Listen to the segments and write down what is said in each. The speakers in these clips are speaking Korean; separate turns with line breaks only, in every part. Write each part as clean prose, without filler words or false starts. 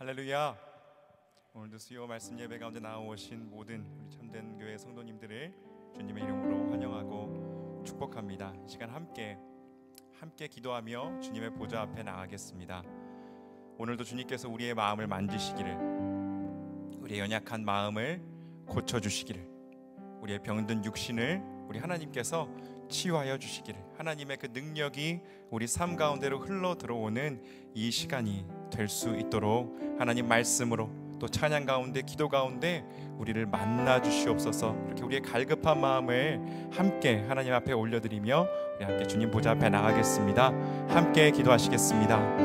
할렐루야. 오늘도 수요 말씀 예배 가운데 나오신 모든 우리 참된 교회 성도님들을 주님의 이름으로 환영하고 축복합니다. 이 시간 함께 기도하며 주님의 보좌 앞에 나가겠습니다. 오늘도 주님께서 우리의 마음을 만지시기를, 우리의 연약한 마음을 고쳐주시기를, 우리의 병든 육신을 우리 하나님께서 치유하여 주시기를, 하나님의 그 능력이 우리 삶 가운데로 흘러 들어오는 이 시간이 될 수 있도록 하나님 말씀으로 또 찬양 가운데 기도 가운데 우리를 만나 주시옵소서. 이렇게 우리의 갈급한 마음을 함께 하나님 앞에 올려드리며 우리 함께 주님 보좌 앞에 나가겠습니다. 함께 기도하시겠습니다.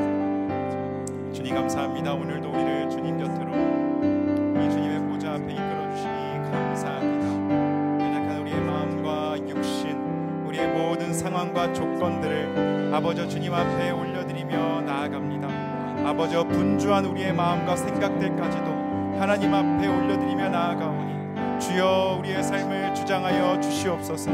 주님 감사합니다. 오늘도 우리를 주님 곁으로 이 주님의 보좌 앞에 이끌어 주시니 감사합니다. 연약한 우리의 마음과 육신, 우리의 모든 상황과 조건들을 아버지 주님 앞에 올려드리며 나아갑니다. 아버지 분주한 우리의 마음과 생각들까지도 하나님 앞에 올려드리며 나아가오니 주여 우리의 삶을 주장하여 주시옵소서.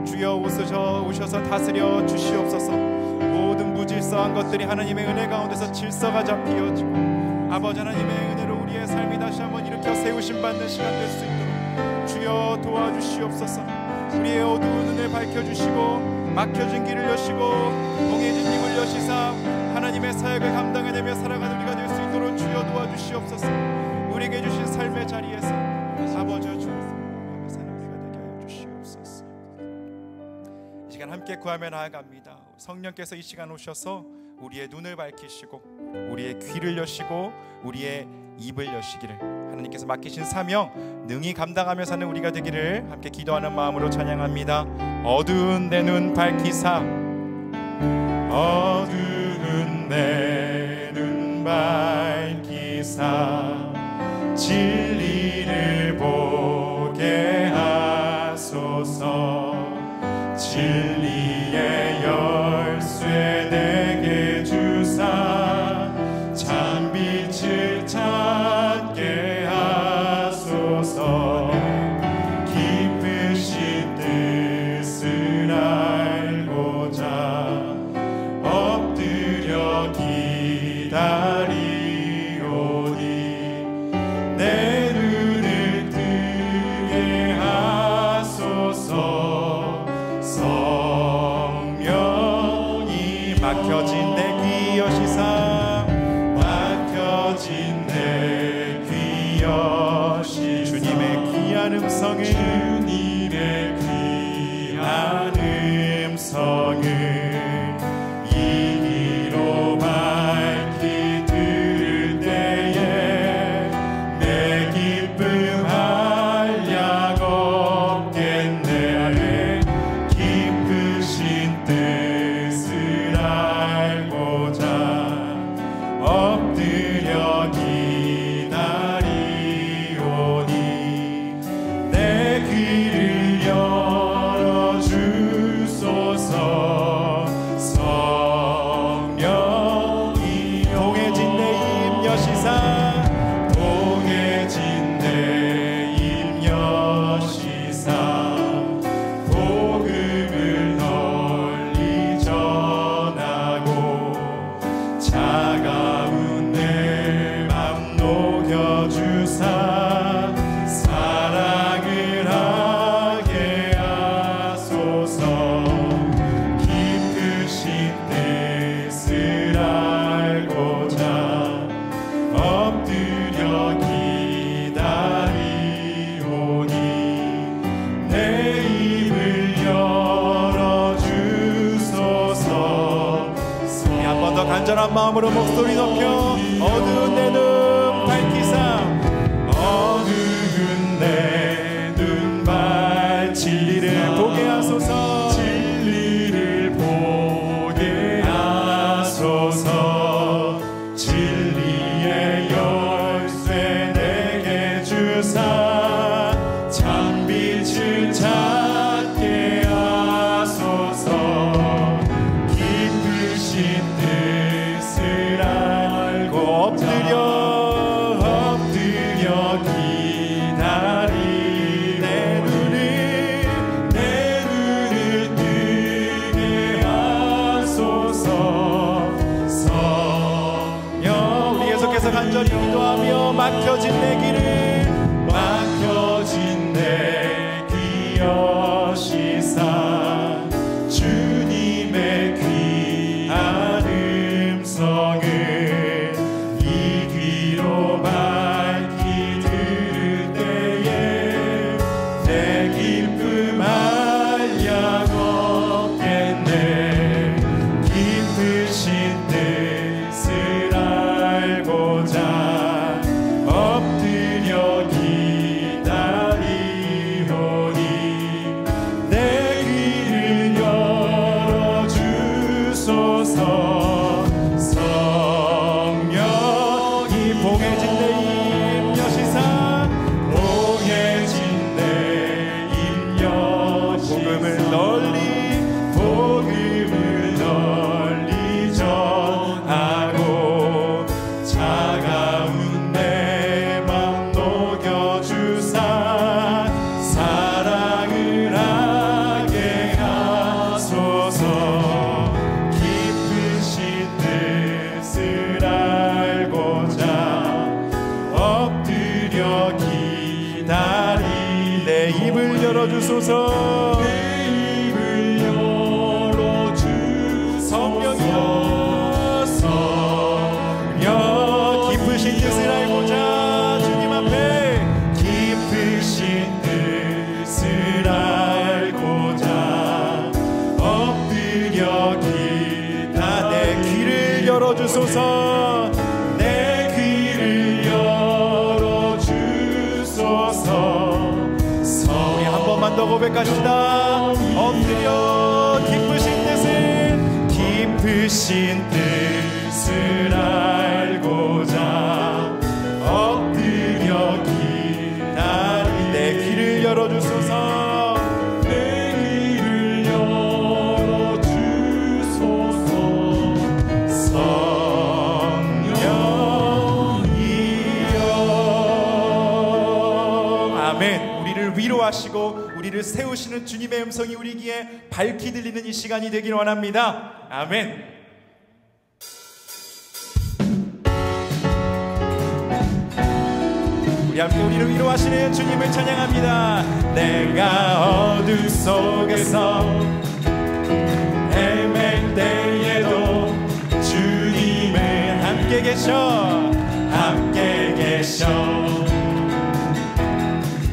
주여 오셔서 다스려 주시옵소서. 모든 무질서한 것들이 하나님의 은혜 가운데서 질서가 잡히어지고 아버지 하나님의 은혜로 우리의 삶이 다시 한번 일으켜 세우심 받는 시간 될 수 있도록 주여 도와주시옵소서. 우리의 어두운 눈을 밝혀주시고 막혀진 길을 여시고 봉해진 힘을 여시사 하나님의 사역을 감당해내며 살아가는 우리가 될 수 있도록 주여 도와주시옵소서. 우리에게 주신 삶의 자리에서 아버지 주님의 사는 우리가 되게 하여 주시옵소서. 이 시간 함께 구하며 나아갑니다. 성령께서 이 시간 오셔서 우리의 눈을 밝히시고 우리의 귀를 여시고 우리의 입을 여시기를, 하나님께서 맡기신 사명 능히 감당하며 사는 우리가 되기를 함께 기도하는 마음으로 찬양합니다. 어두운 내 눈 밝히사, 어두운 내 눈 밝히사 진리를 보게 하소서. 진리의 열쇠 내게 주사 참빛을 찾게 하소서. 깊으신 뜻을 알고자 엎드려 기다리오니 내 눈을 뜨게 하소서. 성령이 막혀진 내 귀 여시사, 막혀진 내 귀 여시 주님의 귀한 음성을, 주님의 귀한 음성을 이 귀로 밝히 들을 때에 내 기쁨 한량 없겠네. 깊으신 뜻을 알고자 엎드려 기다리오니 내 귀를 열어주소서. 성령이 동해진 내 입 여시사, 동해진 내 입 여시사 복음을 널리 전하고 차가운 내 맘 녹여주사 사랑을 하게 하소서. 깊으신 뜻을 알고자 엎드려 기다리오니 내 입을 열어주소서. 한 번 더 간절한 마음으로 목소리 높여 어두운 내 눈 밝히사, 어두운 내 눈 밝 진리를 보게 하소서. 진리를 보게 하소서. 진리의 열쇠 내게 주사 참빛을 찾게 하소서. 깊으신 뜻을 알고 엎드려 기다리 내 눈을 뜨게 하소서. 성령 우리 계속해서 간절히 기도하며 막혀진 내 길을
기 여시사 주님의 귀한 음성을 이 귀로 밝히 들을 때에 내 기쁨 한량 없겠네. 깊으신 뜻을 알고자 엎드려 기다리오니 내 귀를 열어주소서. 성령이 봉해진 내 입 여시사 봉해진 내 입 여시사 복음을 널리 전하고 차가운 내 맘 녹여주사 사랑을 하게 하소서. 깊으신 뜻을 알고자 엎드려 기다리
내 입을 열어주소서.
내 입을 열어주소서. 성령
깊으신 뜻을 알고자 주님 앞에
깊으신 뜻을 알고자 엎드려 기다리
내 귀를 열어주소서.
내 귀를 열어주소서.
우리 한 번만 더 고백합시다. 엎드려
깊으신 뜻을 알고자 엎드려 기다리
내 귀를 열어주소서.
내 귀를 열어주소서. 성령이여.
아멘. 우리를 위로하시고 우리를 세우시는 주님의 음성이 우리 귀에 밝히 들리는 이 시간이 되길 원합니다. 아멘. 우리 함께 우리를 위로하시는 주님을 찬양합니다.
내가 어둠 속에서 헤맬 때에도 주님은
함께 계셔.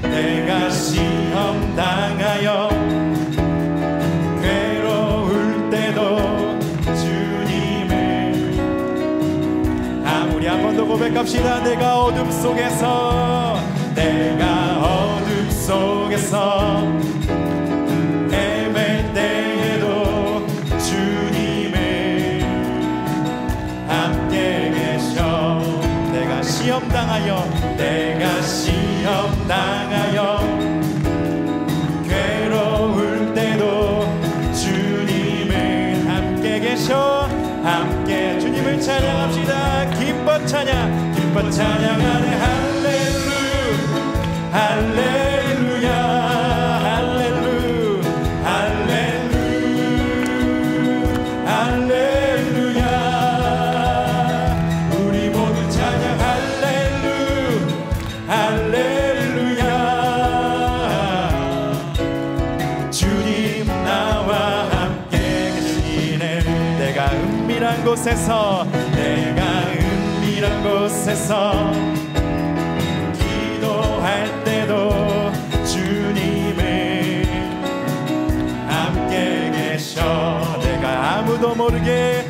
내가 시험 당하여 괴로울 때도 주님을
우리 한 번 더 고백합시다. 내가 어둠 속에서
헤맬 때에도 주님을 함께 계셔.
내가 시험 당하여
괴로울 때도 주님을 함께 계셔.
함께 주님을 찬양합시다. 기뻐 찬양하네. 할렐루야 할렐루야 할렐루야.
우리 모두 찬양 할렐루야. 주님 나와 함께 계시네.
내가 은밀한 곳에서
기도할 때도 주님을 함께 계셔.
내가 아무도 모르게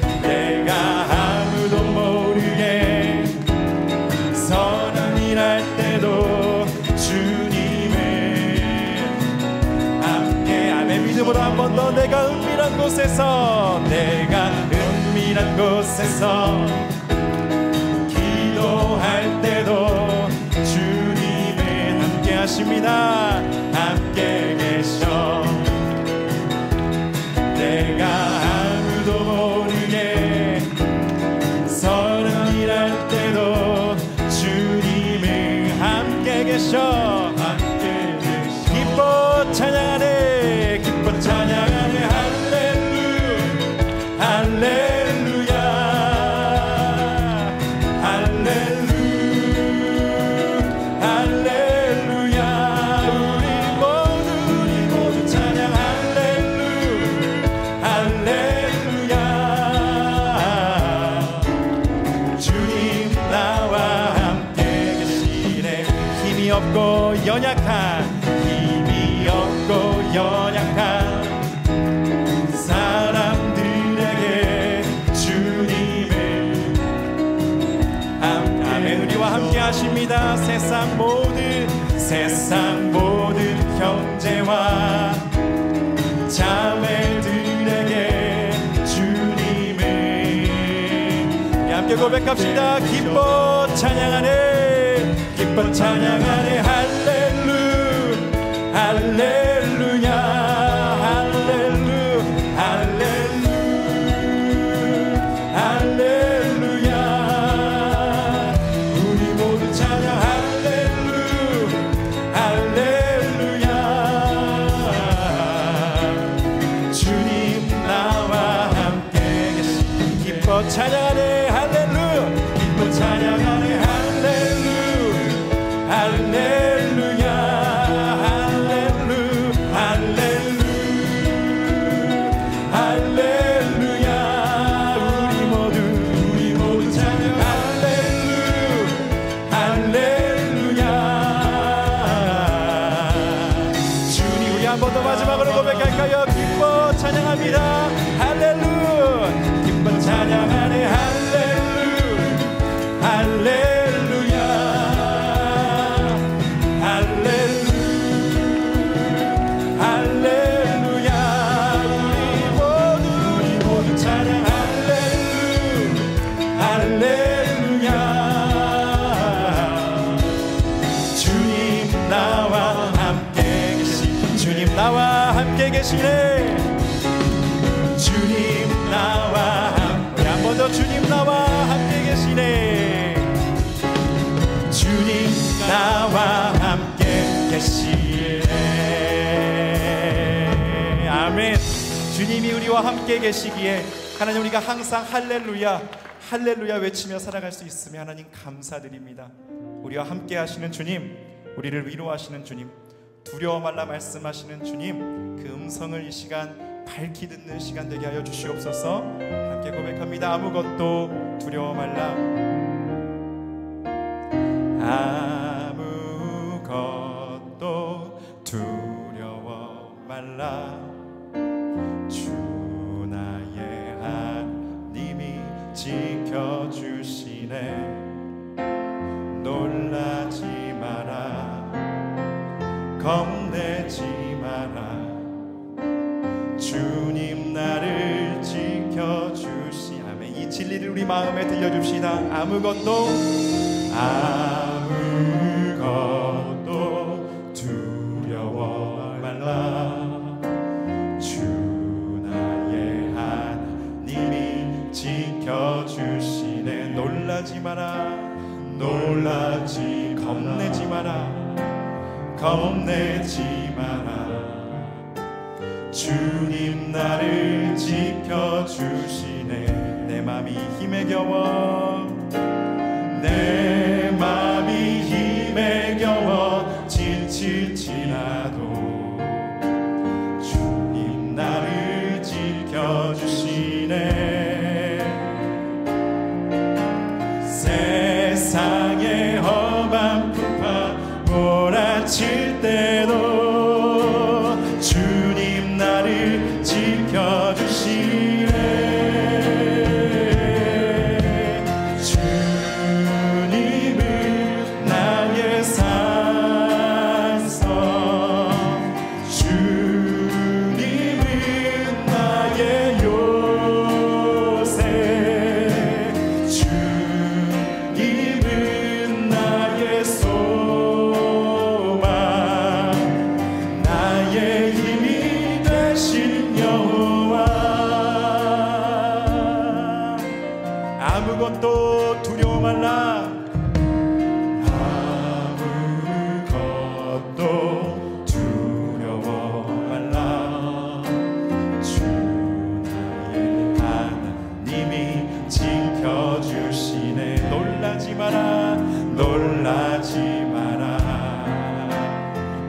선한 일할 때도 주님을 함께.
아멘. 믿음으로 한 번 더. 내가 은밀한 곳에서
기도할 때도 주님을 함께 하십니다. 함께 계셔. 내가 아무도 모르게 선한 일할 때도 주님을 함께 계셔.
기뻐 찬양하네.
할렐루야 할렐루야 연약한 힘이 없고 연약한 사람들에게 주님을 아멘. 우리와 함께 하십니다. 세상 모든 형제와 자매들에게 주님을 함께 고백합시다. 기뻐 찬양하네 할렐루야 할렐루야 할렐루야 우리 모두 찬양 할렐루야 주님 나와 함께 계시 기뻐 찬양하네 할렐루야 기뻐 찬양하네 할렐루야 할렐루야 우리 모두 찬양 할렐루야 주님 우리 한 번 더 마지막으로 고백할까요? 기뻐 찬양합니다 할렐루야 기뻐 찬양하네 할렐루야 할렐루야 우리 모두 찬양 할렐루야 주님 나와 함께 계시네 주님 나와 함께 한 번 더 주님 나와 함께 계시네 주님 나와 함께 계시네 아멘. 주님이 우리와 함께 계시기에 하나님 우리가 항상 할렐루야 외치며 살아갈 수 있으며 하나님 감사드립니다. 우리와 함께 하시는 주님, 우리를 위로하시는 주님, 두려워 말라 말씀하시는 주님, 그 음성을 이 시간 밝히 듣는 시간 되게 하여 주시옵소서. 함께 고백합니다. 아무것도 두려워 말라 아무것도 두려워 말라 주 나의 하나님이 지켜주시네 놀라지 마라 겁내지 마라 주님 나를 지켜주시 아멘. 이 진리를 우리 마음에 들려줍시다. 아무것도 두려워 말라 주 나의 하나님이 지켜주시네 놀라지 마라 겁내지 마라 주님 나를 지켜주시네 내 맘이 힘에 겨워 지칠지라도 주님 나를 지켜주시네 세상의 험한 풍파 몰아칠 때도 주님 나를 지켜주시네 주님은 나의 산성 주님은 나의 요새 주님은 나의 소망 나의 힘이 되신 여호와 아무것도 두려워 말라 아무것도 두려워 말라 주 나의 하나님이 지켜주시네 놀라지 마라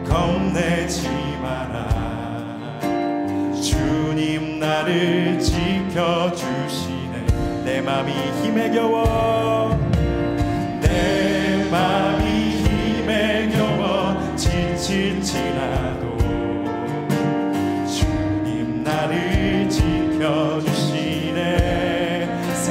겁내지 마라 주님 나를 지켜주시네 내 맘이 힘에 겨워 지칠지라도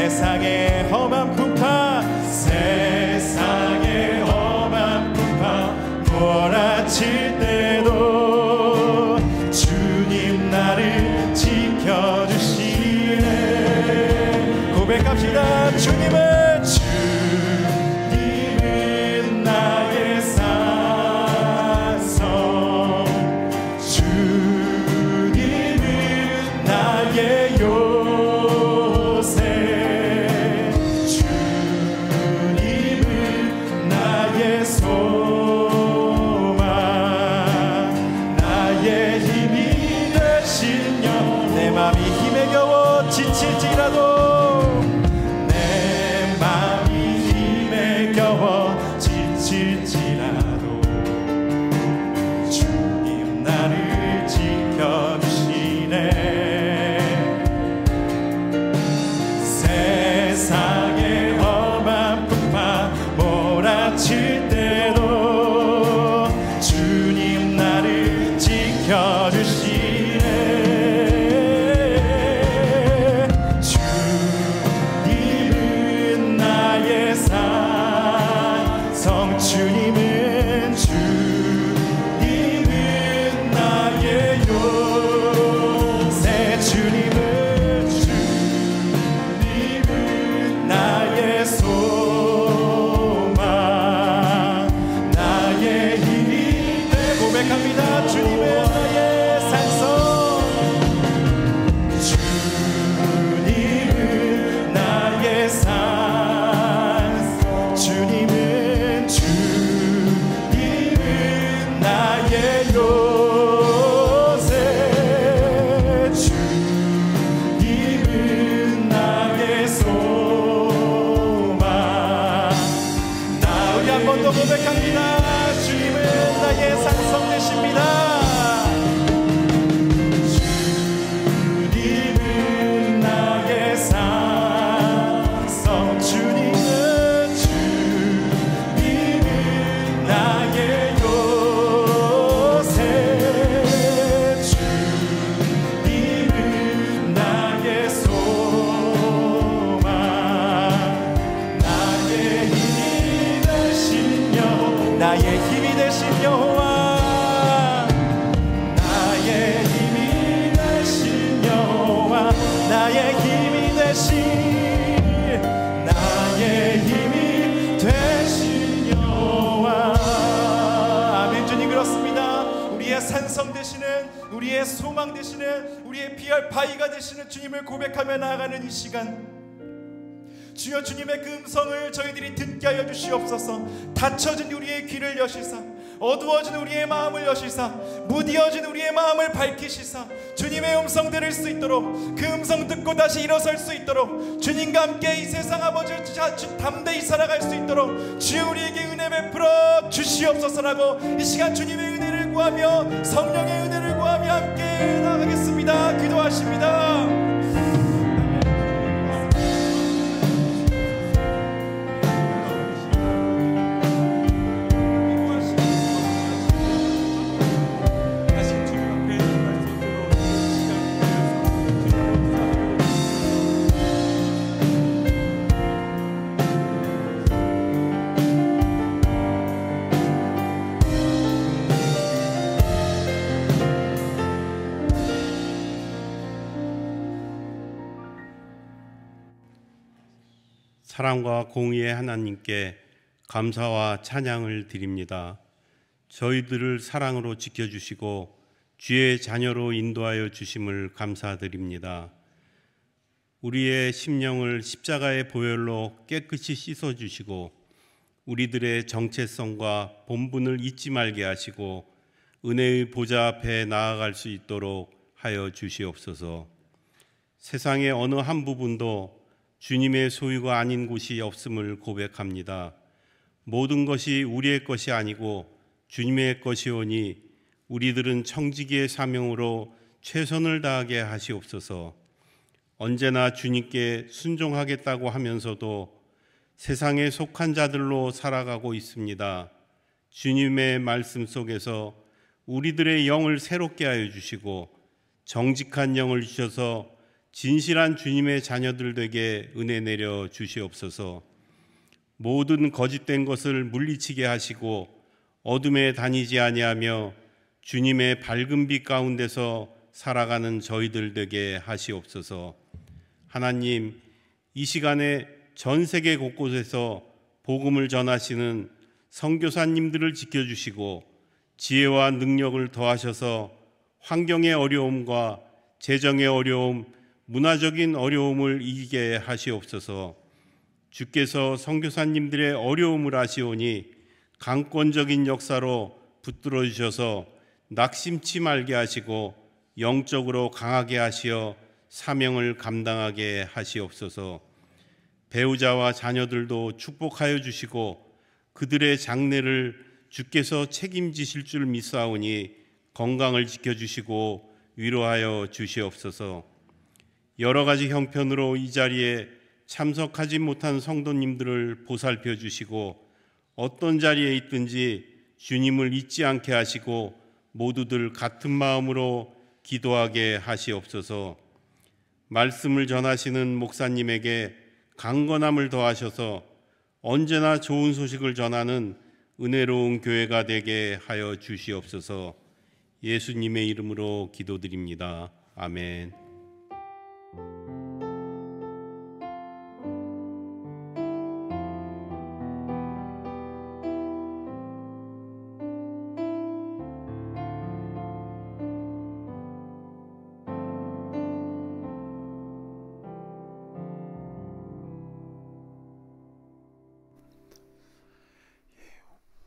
세상의 험한 풍파 세상의 험한 풍파 몰아칠 때도 주님 나를 지켜주시네. 고백합시다. 주님은 나의 산성 주님은 나의 요새 주님은 나의 소망 나의 힘이 되시며 내 맘이 힘에 겨워 지칠지라도 내 맘이 힘에 겨워 지칠지라도 주님 나를 지켜주시네. 세상의 험한 풍파 몰아칠 때도 주님 나를 지켜주시네. 주님은 나의 산성 주님은 주님은 나의 요새 주님은 나의 소망 나의 힘이 돼. 고백합니다. 주님은 나의 산성 주님은 나의 산성 주님은 나의 요새 주님은 나의 소망 나 우리 한 번 더 고백합니다. 주님은 나의 산성 되십니다. 주님은 나의 산성 주님은 나의 요새 주님은 나의 소망 나의 힘이 되신 여호와 나의 힘이 되신 여호와 나의 힘이 되신 여호와 나의 힘이 되신 나의 힘이 되신 여호와. 아멘. 주님 그렇습니다. 우리의 산성 되시는 우리의 소망 되시는 우리의 피할 바위가 되시는 주님을 고백하며 나아가는 이 시간 주여 주님의 그 음성을 저희들이 듣게 하여 주시옵소서. 닫혀진 우리의 귀를 여시사 어두워진 우리의 마음을 여시사 무디어진 우리의 마음을 밝히시사 주님의 음성 들을 수 있도록 그 음성 듣고 다시 일어설 수 있도록 주님과 함께 이 세상 아버지를 담대히 살아갈 수 있도록 주여 우리에게 은혜 베풀어 주시옵소서라고 이 시간 주님의 은혜를 구하며 성령의 은혜를 구하며 함께 나가겠습니다. 기도하십니다.
사랑과 공의의 하나님께 감사와 찬양을 드립니다. 저희들을 사랑으로 지켜주시고 주의 자녀로 인도하여 주심을 감사드립니다. 우리의 심령을 십자가의 보혈로 깨끗이 씻어주시고 우리들의 정체성과 본분을 잊지 말게 하시고 은혜의 보좌 앞에 나아갈 수 있도록 하여 주시옵소서. 세상의 어느 한 부분도 주님의 소유가 아닌 곳이 없음을 고백합니다. 모든 것이 우리의 것이 아니고 주님의 것이오니 우리들은 청지기의 사명으로 최선을 다하게 하시옵소서. 언제나 주님께 순종하겠다고 하면서도 세상에 속한 자들로 살아가고 있습니다. 주님의 말씀 속에서 우리들의 영을 새롭게 하여 주시고 정직한 영을 주셔서 진실한 주님의 자녀들 되게 은혜 내려 주시옵소서. 모든 거짓된 것을 물리치게 하시고 어둠에 다니지 아니하며 주님의 밝은 빛 가운데서 살아가는 저희들 되게 하시옵소서. 하나님, 이 시간에 전 세계 곳곳에서 복음을 전하시는 선교사님들을 지켜주시고 지혜와 능력을 더하셔서 환경의 어려움과 재정의 어려움, 문화적인 어려움을 이기게 하시옵소서. 주께서 선교사님들의 어려움을 아시오니 강권적인 역사로 붙들어 주셔서 낙심치 말게 하시고 영적으로 강하게 하시어 사명을 감당하게 하시옵소서. 배우자와 자녀들도 축복하여 주시고 그들의 장래를 주께서 책임지실 줄 믿사오니 건강을 지켜주시고 위로하여 주시옵소서. 여러 가지 형편으로 이 자리에 참석하지 못한 성도님들을 보살펴 주시고 어떤 자리에 있든지 주님을 잊지 않게 하시고 모두들 같은 마음으로 기도하게 하시옵소서. 말씀을 전하시는 목사님에게 강건함을 더하셔서 언제나 좋은 소식을 전하는 은혜로운 교회가 되게 하여 주시옵소서. 예수님의 이름으로 기도드립니다. 아멘.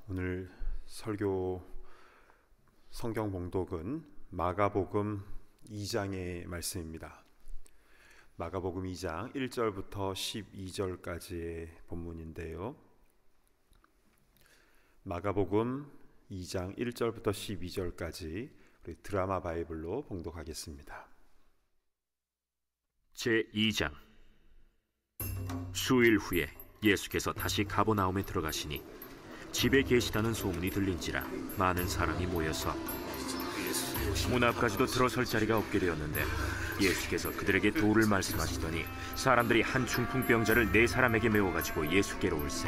오늘 설교 성경 봉독은 마가복음 2장의 말씀입니다. 마가복음 2장 1절부터 12절까지의 본문인데요. 마가복음 2장 1절부터 12절까지 우리 드라마 바이블로 봉독하겠습니다.
제2장. 수일 후에 예수께서 다시 가버나움에 들어가시니 집에 계시다는 소문이 들린지라 많은 사람이 모여서 문 앞까지도 들어설 자리가 없게 되었는데 예수께서 그들에게 도를 말씀하시더니 사람들이 한 중풍병자를 4사람에게 메워가지고 예수께로 올세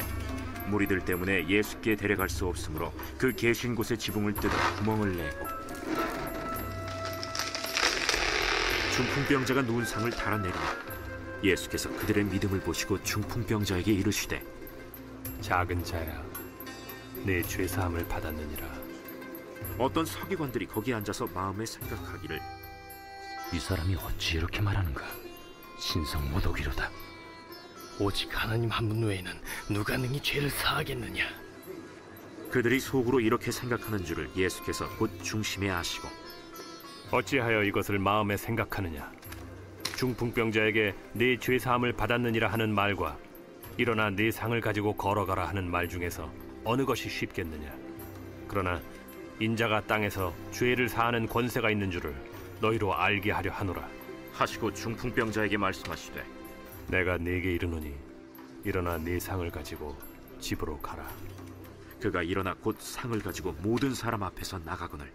무리들 때문에 예수께 데려갈 수 없으므로 그 계신 곳에 지붕을 뜯어 구멍을 내고 중풍병자가 누운 상을 달아내리니 예수께서 그들의 믿음을 보시고 중풍병자에게 이르시되
작은 자야, 내 죄사함을 받았느니라.
어떤 서기관들이 거기 앉아서 마음에 생각하기를
이 사람이 어찌 이렇게 말하는가? 신성모독이로다.
오직 하나님 한 분 외에는 누가 능히 죄를 사하겠느냐?
그들이 속으로 이렇게 생각하는 줄을 예수께서 곧 중심에 아시고
어찌하여 이것을 마음에 생각하느냐? 중풍병자에게 네 죄사함을 받았느니라 하는 말과 일어나 네 상을 가지고 걸어가라 하는 말 중에서 어느 것이 쉽겠느냐? 그러나 인자가 땅에서 죄를 사하는 권세가 있는 줄을 너희로 알게 하려 하노라
하시고 중풍병자에게 말씀하시되
내가 네게 이르노니 일어나 네 상을 가지고 집으로 가라.
그가 일어나 곧 상을 가지고 모든 사람 앞에서 나가거늘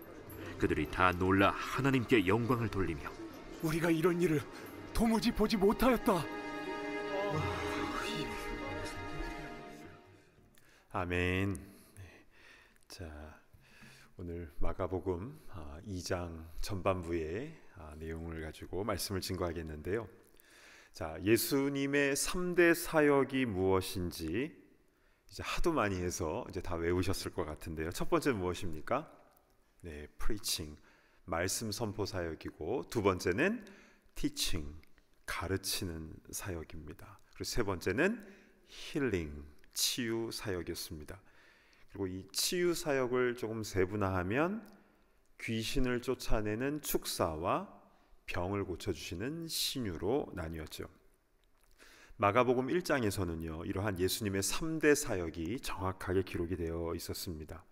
그들이 다 놀라 하나님께 영광을 돌리며
우리가 이런 일을 도무지 보지 못하였다.
아멘. 자, 오늘 마가복음 2장 전반부의 내용을 가지고 말씀을 증거하겠는데요. 자, 예수님의 3대 사역이 무엇인지 이제 하도 많이 해서 이제 다 외우셨을 것 같은데요. 첫 번째는 무엇입니까? 네, preaching, 말씀 선포 사역이고, 두 번째는 teaching, 가르치는 사역입니다. 그리고 세 번째는 healing, 치유 사역이었습니다. 그리고 이 치유 사역을 조금 세분화하면 귀신을 쫓아내는 축사와 병을 고쳐주시는 신유로 나뉘었죠. 마가복음 1장에서는요, 이러한 예수님의 3대 사역이 정확하게 기록이 되어 있었습니다.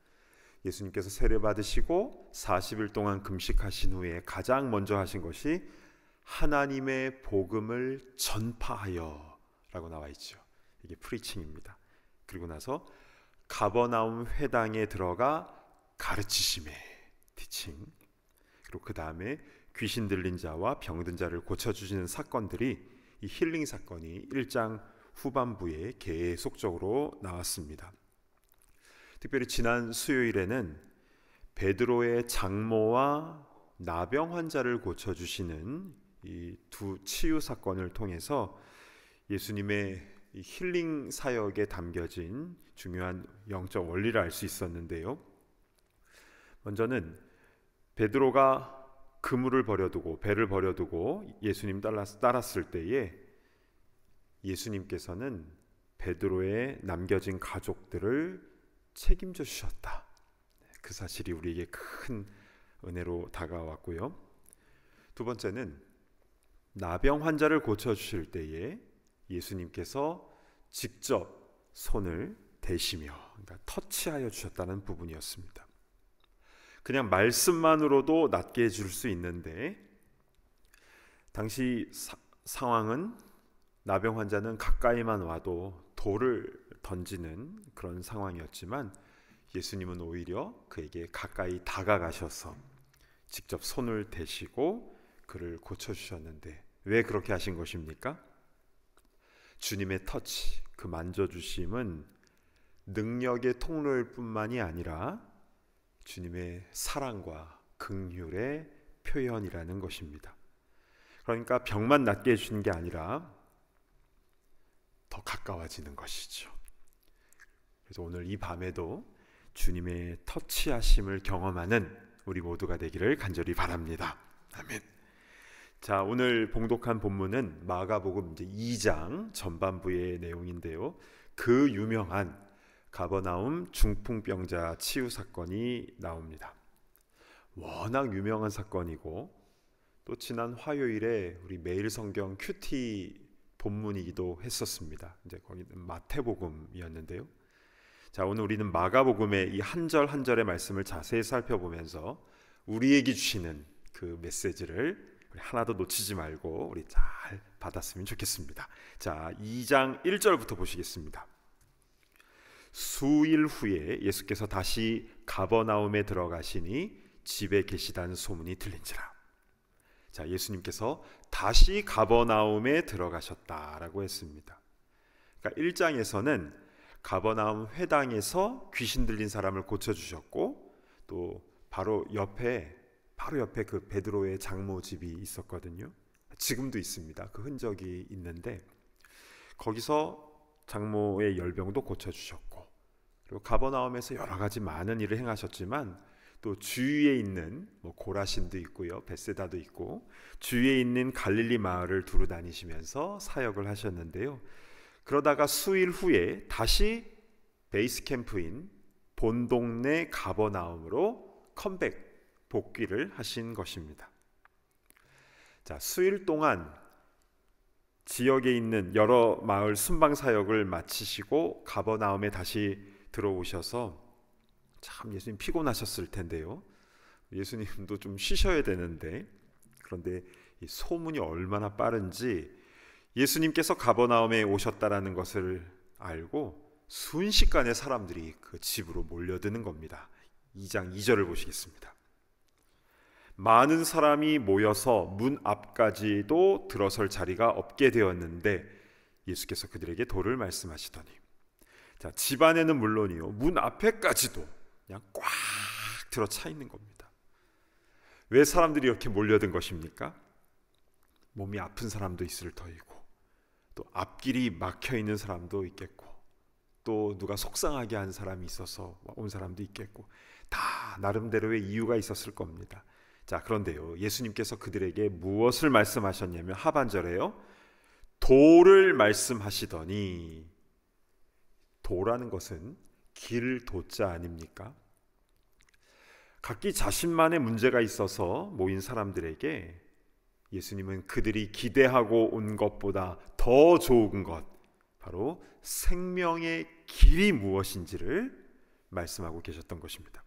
예수님께서 세례 받으시고 40일 동안 금식하신 후에 가장 먼저 하신 것이 하나님의 복음을 전파하여 라고 나와 있죠. 이게 프리칭입니다. 그리고 나서 가버나움 회당에 들어가 가르치심에, 티칭. 그리고 그 다음에 귀신 들린 자와 병든 자를 고쳐주시는 사건들이 이 힐링 사건이 1장 후반부에 계속적으로 나왔습니다. 특별히 지난 수요일에는 베드로의 장모와 나병 환자를 고쳐주시는 이 두 치유 사건을 통해서 예수님의 이 힐링 사역에 담겨진 중요한 영적 원리를 알 수 있었는데요. 먼저는 베드로가 그물을 버려두고 배를 버려두고 예수님 따랐을 때에 예수님께서는 베드로의 남겨진 가족들을 책임져 주셨다. 그 사실이 우리에게 큰 은혜로 다가왔고요. 두 번째는 나병 환자를 고쳐주실 때에 예수님께서 직접 손을 대시며, 그러니까 터치하여 주셨다는 부분이었습니다. 그냥 말씀만으로도 낫게 해줄 수 있는데, 당시 상황은 나병 환자는 가까이만 와도 돌을 던지는 그런 상황이었지만 예수님은 오히려 그에게 가까이 다가가셔서 직접 손을 대시고 그를 고쳐주셨는데, 왜 그렇게 하신 것입니까? 주님의 터치, 그 만져주심은 능력의 통로일 뿐만이 아니라 주님의 사랑과 긍휼의 표현이라는 것입니다. 그러니까 병만 낫게 해주는 게 아니라 더 가까워지는 것이죠. 그래서 오늘 이 밤에도 주님의 터치하심을 경험하는 우리 모두가 되기를 간절히 바랍니다. 아멘. 자, 오늘 봉독한 본문은 마가복음 2장 전반부의 내용인데요. 그 유명한 가버나움 중풍병자 치유 사건이 나옵니다. 워낙 유명한 사건이고, 또 지난 화요일에 우리 매일 성경 큐티 본문이기도 했었습니다. 이제 거기는 마태복음이었는데요. 자, 오늘 우리는 마가복음의 이 한 절 한 절의 말씀을 자세히 살펴보면서 우리에게 주시는 그 메시지를 우리 하나도 놓치지 말고 우리 잘 받았으면 좋겠습니다. 자, 2장 1절부터 보시겠습니다. 수일 후에 예수께서 다시 가버나움에 들어가시니 집에 계시다는 소문이 들린지라. 자, 예수님께서 다시 가버나움에 들어가셨다라고 했습니다. 그러니까 1장에서는 가버나움 회당에서 귀신 들린 사람을 고쳐주셨고, 또 바로 옆에 그 베드로의 장모 집이 있었거든요. 지금도 있습니다. 그 흔적이 있는데 거기서 장모의 열병도 고쳐주셨고, 그리고 가버나움에서 여러 가지 많은 일을 행하셨지만 또 주위에 있는 고라신도 있고요, 베세다도 있고, 주위에 있는 갈릴리 마을을 두루 다니시면서 사역을 하셨는데요. 그러다가 수일 후에 다시 베이스 캠프인 본 동네 가버나움으로 복귀를 하신 것입니다. 자, 수일 동안 지역에 있는 여러 마을 순방 사역을 마치시고 가버나움에 다시 들어오셔서 참 예수님 피곤하셨을 텐데요. 예수님도 좀 쉬셔야 되는데, 그런데 이 소문이 얼마나 빠른지 예수님께서 가버나움에 오셨다라는 것을 알고 순식간에 사람들이 그 집으로 몰려드는 겁니다. 2장 2절을 보시겠습니다. 많은 사람이 모여서 문 앞까지도 들어설 자리가 없게 되었는데 예수께서 그들에게 도를 말씀하시더니, 자, 집 안에는 물론이요, 문 앞에까지도 그냥 꽉 들어차 있는 겁니다. 왜 사람들이 이렇게 몰려든 것입니까? 몸이 아픈 사람도 있을 터이고, 또 앞길이 막혀 있는 사람도 있겠고, 또 누가 속상하게 한 사람이 있어서 온 사람도 있겠고, 다 나름대로의 이유가 있었을 겁니다. 자, 그런데요, 예수님께서 그들에게 무엇을 말씀하셨냐면 하반절에요, 도를 말씀하시더니, 도라는 것은 길 도자 아닙니까? 각기 자신만의 문제가 있어서 모인 사람들에게 예수님은 그들이 기대하고 온 것보다 더 좋은 것, 바로 생명의 길이 무엇인지를 말씀하고 계셨던 것입니다.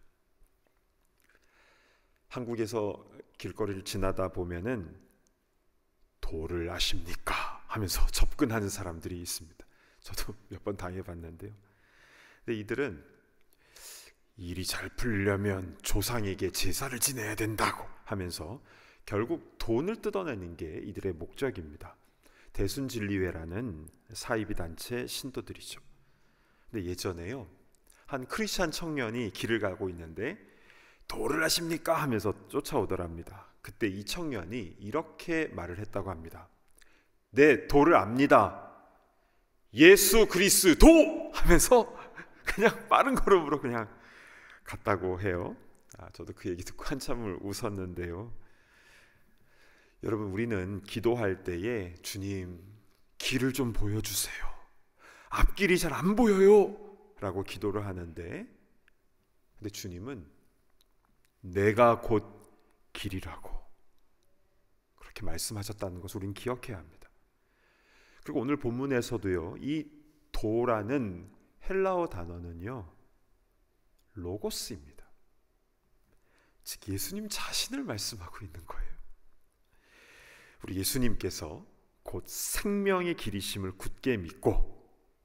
한국에서 길거리를 지나다 보면은 도를 아십니까? 하면서 접근하는 사람들이 있습니다. 저도 몇 번 당해봤는데요. 근데 이들은 일이 잘 풀려면 조상에게 제사를 지내야 된다고 하면서 결국 돈을 뜯어내는 게 이들의 목적입니다. 대순진리회라는 사이비 단체 신도들이죠. 근데 예전에요, 한 크리스찬 청년이 길을 가고 있는데 도를 아십니까? 하면서 쫓아오더랍니다. 그때 이 청년이 이렇게 말을 했다고 합니다. 네, 도를 압니다. 예수 그리스도! 하면서 그냥 빠른 걸음으로 그냥 갔다고 해요. 저도 그 얘기 듣고 한참을 웃었는데요. 여러분, 우리는 기도할 때에 주님, 길을 좀 보여주세요. 앞길이 잘 안 보여요. 라고 기도를 하는데, 근데 주님은 내가 곧 길이라고 그렇게 말씀하셨다는 것을 우리는 기억해야 합니다. 그리고 오늘 본문에서도요, 이 도라는 헬라어 단어는요, 로고스입니다. 즉 예수님 자신을 말씀하고 있는 거예요. 우리 예수님께서 곧 생명의 길이심을 굳게 믿고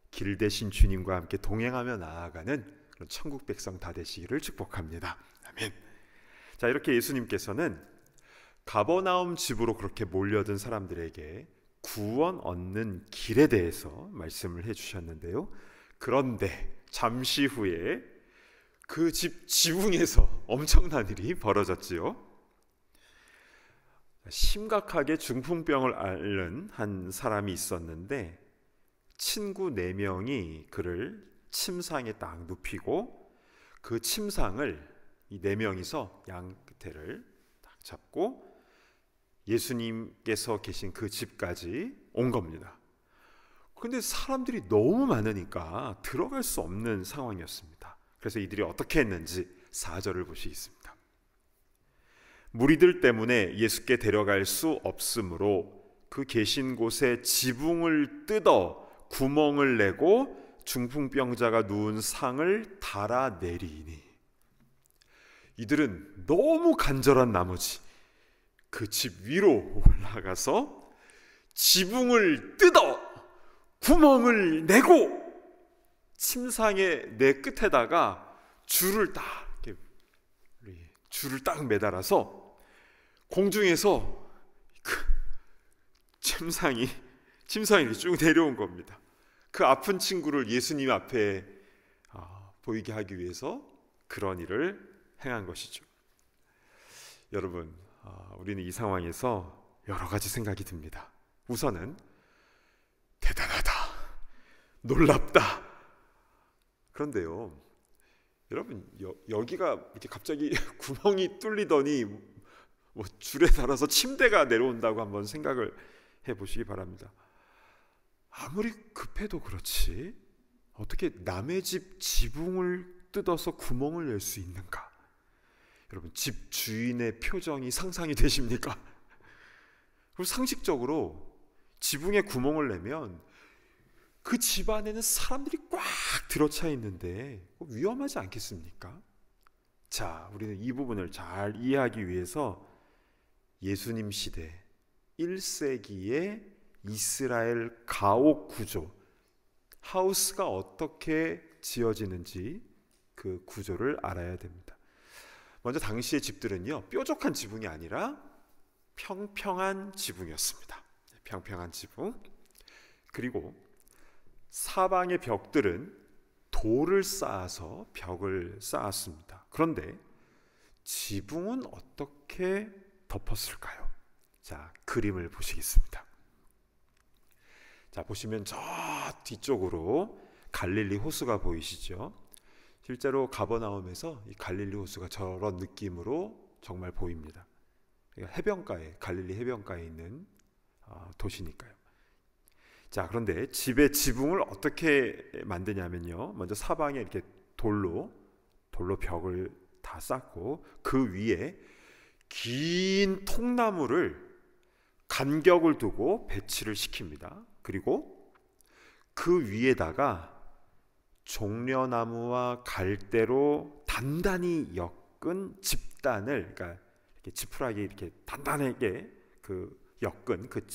길 대신 주님과 함께 동행하며 나아가는 그런 천국 백성 다 되시기를 축복합니다. 아멘. 자, 이렇게 예수님께서는 가버나움 집으로 그렇게 몰려든 사람들에게 구원 얻는 길에 대해서 말씀을 해주셨는데요. 그런데 잠시 후에 그 집 지붕에서 엄청난 일이 벌어졌지요. 심각하게 중풍병을 앓는 한 사람이 있었는데 친구 4명이 그를 침상에 딱 눕히고 그 침상을 이 4명이서 양 끝에를 딱 잡고 예수님께서 계신 그 집까지 온 겁니다. 근데 사람들이 너무 많으니까 들어갈 수 없는 상황이었습니다. 그래서 이들이 어떻게 했는지 4절을 보시겠습니다. 무리들 때문에 예수께 데려갈 수 없으므로 그 계신 곳에 지붕을 뜯어 구멍을 내고 중풍병자가 누운 상을 달아내리니, 이들은 너무 간절한 나머지 그 집 위로 올라가서 지붕을 뜯어 구멍을 내고 침상의 내 끝에다가 줄을 딱 매달아서 공중에서 그 침상이 쭉 내려온 겁니다. 그 아픈 친구를 예수님 앞에 보이게 하기 위해서 그런 일을 행한 것이죠. 여러분, 우리는 이 상황에서 여러 가지 생각이 듭니다. 우선은 대단하다, 놀랍다. 그런데요, 여러분, 여기가 이렇게 갑자기 구멍이 뚫리더니 뭐 줄에 달아서 침대가 내려온다고 한번 생각을 해보시기 바랍니다. 아무리 급해도 그렇지 어떻게 남의 집 지붕을 뜯어서 구멍을 낼 수 있는가? 여러분, 집 주인의 표정이 상상이 되십니까? 그리고 상식적으로 지붕에 구멍을 내면 그 집 안에는 사람들이 꽉 들어차 있는데 위험하지 않겠습니까? 자, 우리는 이 부분을 잘 이해하기 위해서 예수님 시대 1세기의 이스라엘 가옥 구조, 하우스가 어떻게 지어지는지 그 구조를 알아야 됩니다. 먼저 당시의 집들은요, 뾰족한 지붕이 아니라 평평한 지붕이었습니다. 평평한 지붕. 그리고 사방의 벽들은 돌을 쌓아서 벽을 쌓았습니다. 그런데 지붕은 어떻게 덮었을까요? 자, 그림을 보시겠습니다. 자, 보시면 저 뒤쪽으로 갈릴리 호수가 보이시죠? 실제로 가버나움에서 이 갈릴리 호수가 저런 느낌으로 정말 보입니다. 해변가에, 갈릴리 해변가에 있는 도시니까요. 자, 그런데 집의 지붕을 어떻게 만드냐면요, 먼저 사방에 이렇게 돌로 벽을 다 쌓고 그 위에 긴 통나무를 간격을 두고 배치를 시킵니다. 그리고 그 위에다가 종려나무와 갈대로 단단히 엮은 집단을, 그러니까 이렇게 지푸라기 이렇게 단단하게 그 엮은 그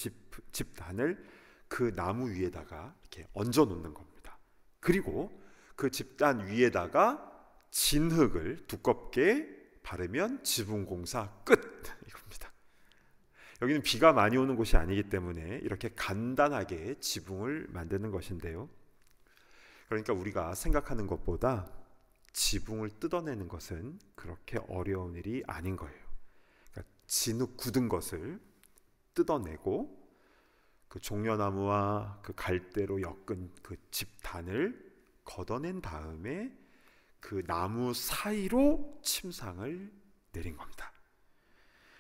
집단을 그 나무 위에다가 이렇게 얹어 놓는 겁니다. 그리고 그 집단 위에다가 진흙을 두껍게 바르면 지붕 공사 끝, 이겁니다. 여기는 비가 많이 오는 곳이 아니기 때문에 이렇게 간단하게 지붕을 만드는 것인데요. 그러니까 우리가 생각하는 것보다 지붕을 뜯어내는 것은 그렇게 어려운 일이 아닌 거예요. 그러니까 진흙 굳은 것을 뜯어내고 그 종려나무와 그 갈대로 엮은 그 집단을 걷어낸 다음에 그 나무 사이로 침상을 내린 겁니다.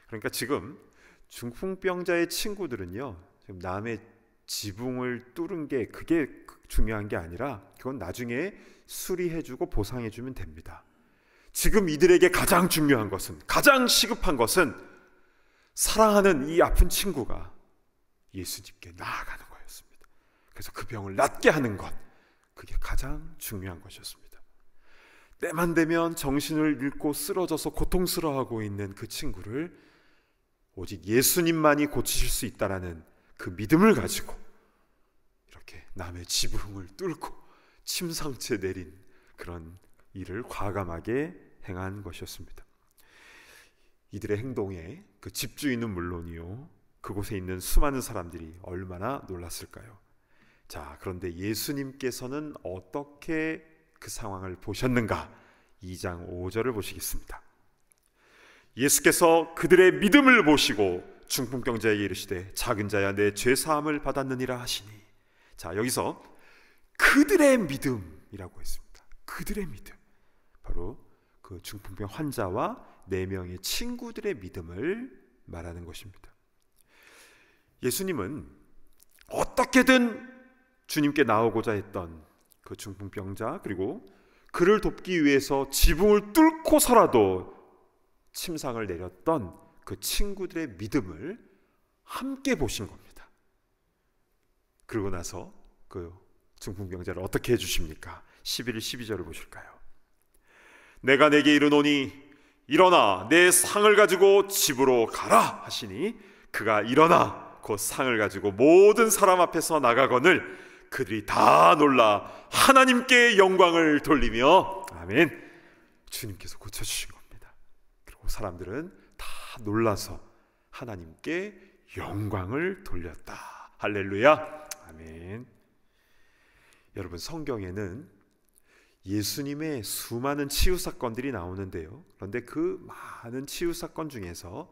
그러니까 지금 중풍병자의 친구들은요, 지금 남의 지붕을 뚫은 게 그게 중요한 게 아니라 그건 나중에 수리해주고 보상해주면 됩니다. 지금 이들에게 가장 중요한 것은, 가장 시급한 것은 사랑하는 이 아픈 친구가 예수님께 나아가는 거였습니다. 그래서 그 병을 낫게 하는 것, 그게 가장 중요한 것이었습니다. 때만 되면 정신을 잃고 쓰러져서 고통스러워하고 있는 그 친구를 오직 예수님만이 고치실 수 있다라는 그 믿음을 가지고 이렇게 남의 지붕을 뚫고 침상채 내린 그런 일을 과감하게 행한 것이었습니다. 이들의 행동에 그 집주인은 물론이요, 그곳에 있는 수많은 사람들이 얼마나 놀랐을까요? 자, 그런데 예수님께서는 어떻게 그 상황을 보셨는가? 2장 5절을 보시겠습니다. 예수께서 그들의 믿음을 보시고 중풍병자에게 이르시되 작은 자야 내 죄사함을 받았느니라 하시니. 자, 여기서 그들의 믿음이라고 했습니다. 그들의 믿음, 바로 그 중풍병 환자와 4명의 친구들의 믿음을 말하는 것입니다. 예수님은 어떻게든 주님께 나오고자 했던 그 중풍병자, 그리고 그를 돕기 위해서 지붕을 뚫고서라도 침상을 내렸던 그 친구들의 믿음을 함께 보신 겁니다. 그러고 나서 그 중풍병자를 어떻게 해주십니까? 11, 12절을 보실까요? 내가 내게 이르노니 일어나 내 상을 가지고 집으로 가라 하시니 그가 일어나 곧 상을 가지고 모든 사람 앞에서 나가거늘 그들이 다 놀라 하나님께 영광을 돌리며, 아멘, 주님께서 고쳐주신 겁니다. 그리고 사람들은 다 놀라서 하나님께 영광을 돌렸다. 할렐루야, 아멘. 여러분, 성경에는 예수님의 수많은 치유 사건들이 나오는데요, 그런데 그 많은 치유 사건 중에서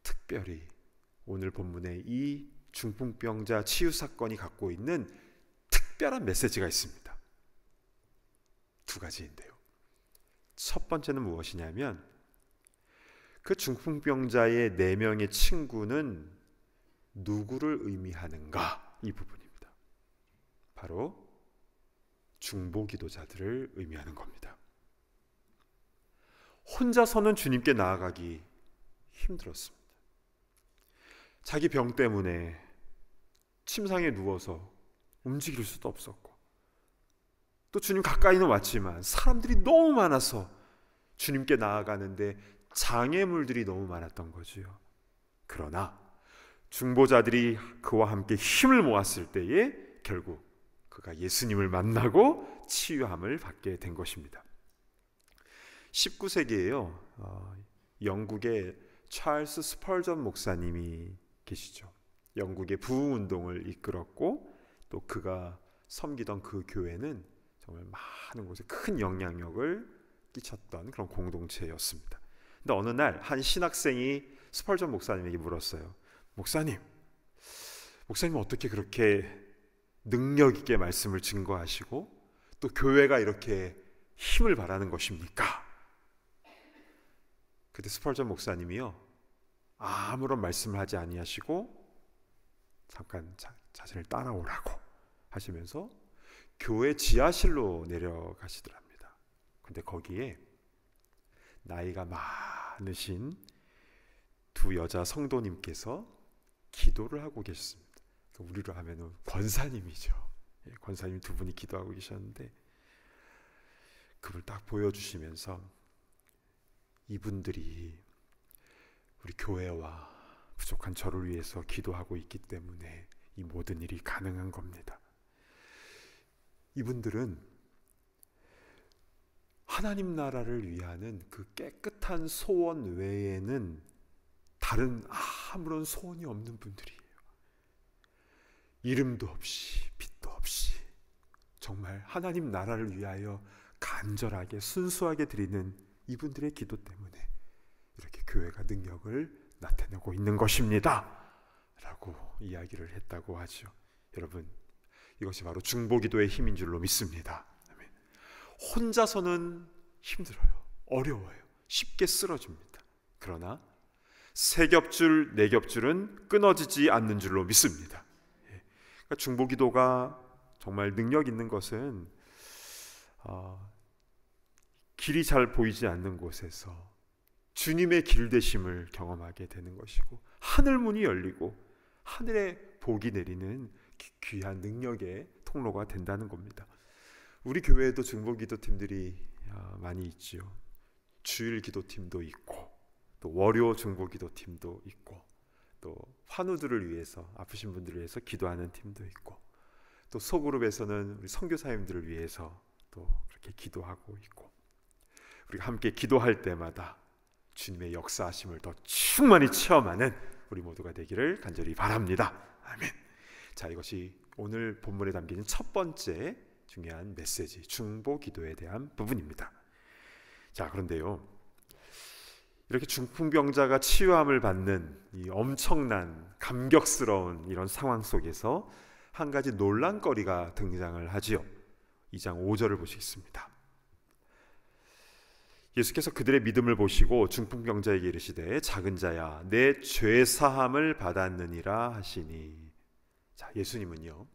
특별히 오늘 본문의 이 중풍병자 치유 사건이 갖고 있는 특별한 메시지가 있습니다. 2가지인데요. 첫 번째는 무엇이냐면 그 중풍병자의 4명의 친구는 누구를 의미하는가, 이 부분입니다. 바로 중보기도자들을 의미하는 겁니다. 혼자서는 주님께 나아가기 힘들었습니다. 자기 병 때문에 침상에 누워서 움직일 수도 없었고, 또 주님 가까이는 왔지만 사람들이 너무 많아서 주님께 나아가는데 장애물들이 너무 많았던 거지요. 그러나 중보자들이 그와 함께 힘을 모았을 때에 결국 그가 예수님을 만나고 치유함을 받게 된 것입니다. 19세기에요. 영국의 찰스 스펄전 목사님이 계시죠. 영국의 부흥운동을 이끌었고 또 그가 섬기던 그 교회는 정말 많은 곳에 큰 영향력을 끼쳤던 그런 공동체였습니다. 근데 어느 날 한 신학생이 스펄전 목사님에게 물었어요. 목사님 어떻게 그렇게 능력 있게 말씀을 증거하시고 또 교회가 이렇게 힘을 발하는 것입니까? 그때 스펄전 목사님이요, 아무런 말씀을 하지 아니하시고 잠깐 자신을 따라오라고 하시면서 교회 지하실로 내려가시더랍니다. 근데 거기에 나이가 많으신 2 여자 성도님께서 기도를 하고 계셨습니다. 우리로 하면은 권사님이죠. 권사님 2분이 기도하고 계셨는데 그걸 딱 보여주시면서 이분들이 우리 교회와 부족한 저를 위해서 기도하고 있기 때문에 이 모든 일이 가능한 겁니다. 이분들은 하나님 나라를 위하는 그 깨끗한 소원 외에는 다른 아무런 소원이 없는 분들이에요. 이름도 없이 빛도 없이 정말 하나님 나라를 위하여 간절하게 순수하게 드리는 이분들의 기도 때문에 이렇게 교회가 능력을 나타내고 있는 것입니다 라고 이야기를 했다고 하죠. 여러분, 이것이 바로 중보기도의 힘인 줄로 믿습니다. 혼자서는 힘들어요. 어려워요. 쉽게 쓰러집니다. 그러나 세 겹줄, 네 겹줄은 끊어지지 않는 줄로 믿습니다. 그러니까 중보기도가 정말 능력 있는 것은 길이 잘 보이지 않는 곳에서 주님의 길 되심을 경험하게 되는 것이고, 하늘 문이 열리고 하늘에 복이 내리는 귀한 능력의 통로가 된다는 겁니다. 우리 교회에도 중보기도 팀들이 많이 있지요. 주일 기도팀도 있고, 또 월요 중보기도 팀도 있고, 또 환우들을 위해서, 아프신 분들을 위해서 기도하는 팀도 있고, 또 소그룹에서는 우리 선교사님들을 위해서 또 그렇게 기도하고 있고, 우리가 함께 기도할 때마다 주님의 역사하심을 더 충만히 체험하는 우리 모두가 되기를 간절히 바랍니다. 아멘. 자, 이것이 오늘 본문에 담긴 첫 번째 중요한 메시지, 중보기도에 대한 부분입니다. 자, 그런데요, 이렇게 중풍병자가 치유함을 받는 이 엄청난 감격스러운 이런 상황 속에서 한 가지 논란거리가 등장을 하지요. 2장 5절을 보시겠습니다. 예수께서 그들의 믿음을 보시고 중풍병자에게 이르시되 작은 자야 내 죄사함을 받았느니라 하시니. 자, 예수님은요,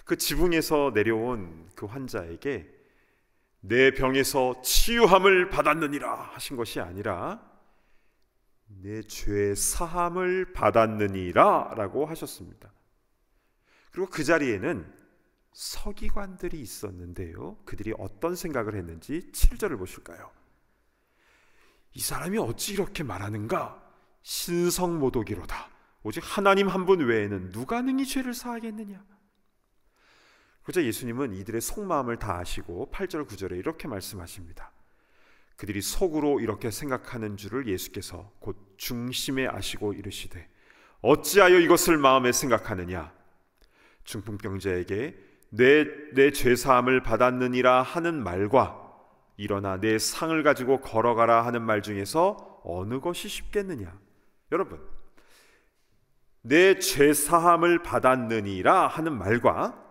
그 지붕에서 내려온 그 환자에게 내 병에서 치유함을 받았느니라 하신 것이 아니라 내 죄 사함을 받았느니라 라고 하셨습니다. 그리고 그 자리에는 서기관들이 있었는데요, 그들이 어떤 생각을 했는지 7절을 보실까요? 이 사람이 어찌 이렇게 말하는가? 신성모독이로다. 오직 하나님 한 분 외에는 누가 능히 죄를 사하겠느냐? 그러자 예수님은 이들의 속마음을 다 아시고 8절 9절에 이렇게 말씀하십니다. 그들이 속으로 이렇게 생각하는 줄을 예수께서 곧 중심에 아시고 이르시되 어찌하여 이것을 마음에 생각하느냐? 중풍병자에게 내 죄사함을 받았느니라 하는 말과 일어나 내 상을 가지고 걸어가라 하는 말 중에서 어느 것이 쉽겠느냐? 여러분, 내 죄사함을 받았느니라 하는 말과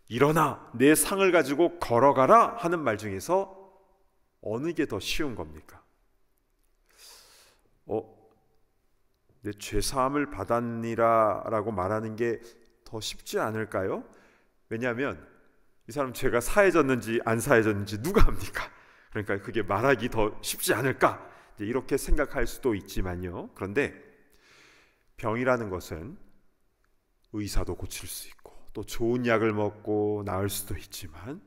일어나 내 상을 가지고 걸어가라 하는 말 중에서 어느 게 더 쉬운 겁니까? 내 죄사함을 받았니라 라고 말하는 게 더 쉽지 않을까요? 왜냐하면 이 사람 죄가 사해졌는지 안 사해졌는지 누가 합니까? 그러니까 그게 말하기 더 쉽지 않을까? 이렇게 생각할 수도 있지만요, 그런데 병이라는 것은 의사도 고칠 수 있고 또 좋은 약을 먹고 나을 수도 있지만,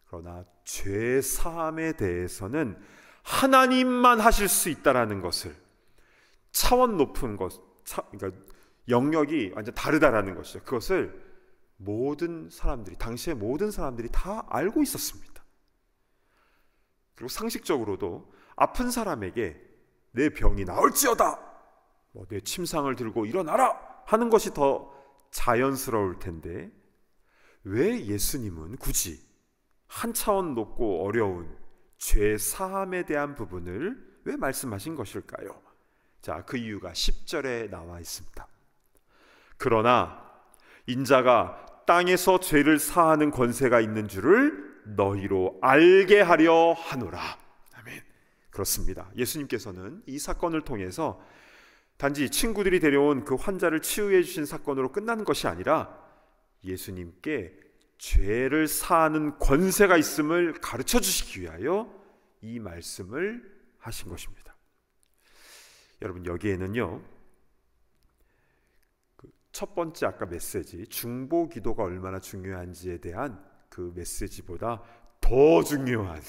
그러나 죄 사함에 대해서는 하나님만 하실 수 있다라는 것을, 차원 높은 것, 그러니까 영역이 완전 다르다라는 것이죠. 그것을 모든 사람들이, 당시에 모든 사람들이 다 알고 있었습니다. 그리고 상식적으로도 아픈 사람에게 내 병이 나을지어다, 내 침상을 들고 일어나라 하는 것이 더 자연스러울 텐데, 왜 예수님은 굳이 한 차원 높고 어려운 죄 사함에 대한 부분을 왜 말씀하신 것일까요? 자, 그 이유가 10절에 나와 있습니다. 그러나 인자가 땅에서 죄를 사하는 권세가 있는 줄을 너희로 알게 하려 하노라. 아멘. 그렇습니다. 예수님께서는 이 사건을 통해서 단지 친구들이 데려온 그 환자를 치유해 주신 사건으로 끝나는 것이 아니라 예수님께 죄를 사하는 권세가 있음을 가르쳐 주시기 위하여 이 말씀을 하신 것입니다. 여러분, 여기에는요, 첫 번째 아까 메시지, 중보 기도가 얼마나 중요한지에 대한 그 메시지보다 더 중요한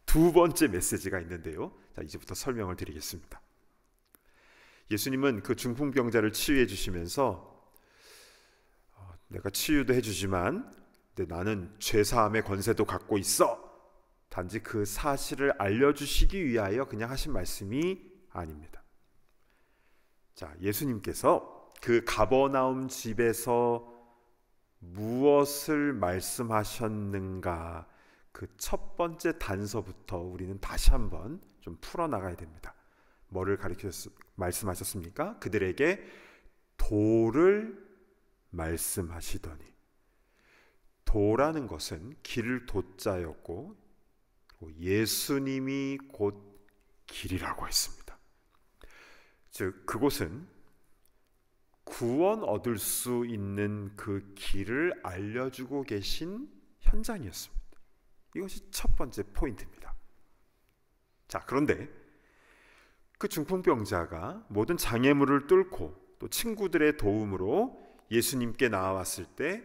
두 번째 메시지가 있는데요, 자, 이제부터 설명을 드리겠습니다. 예수님은 그 중풍병자를 치유해 주시면서 내가 치유도 해주지만 근데 나는 죄사함의 권세도 갖고 있어, 단지 그 사실을 알려주시기 위하여 그냥 하신 말씀이 아닙니다. 자, 예수님께서 그 가버나움 집에서 무엇을 말씀하셨는가, 그 첫 번째 단서부터 우리는 다시 한번 좀 풀어나가야 됩니다. 뭐를 말씀하셨습니까? 그들에게 도를 말씀하시더니, 도라는 것은 길 도자였고 예수님이 곧 길이라고 했습니다. 즉 그곳은 구원 얻을 수 있는 그 길을 알려주고 계신 현장이었습니다. 이것이 첫 번째 포인트입니다. 자, 그런데 그 중풍병자가 모든 장애물을 뚫고 또 친구들의 도움으로 예수님께 나아왔을 때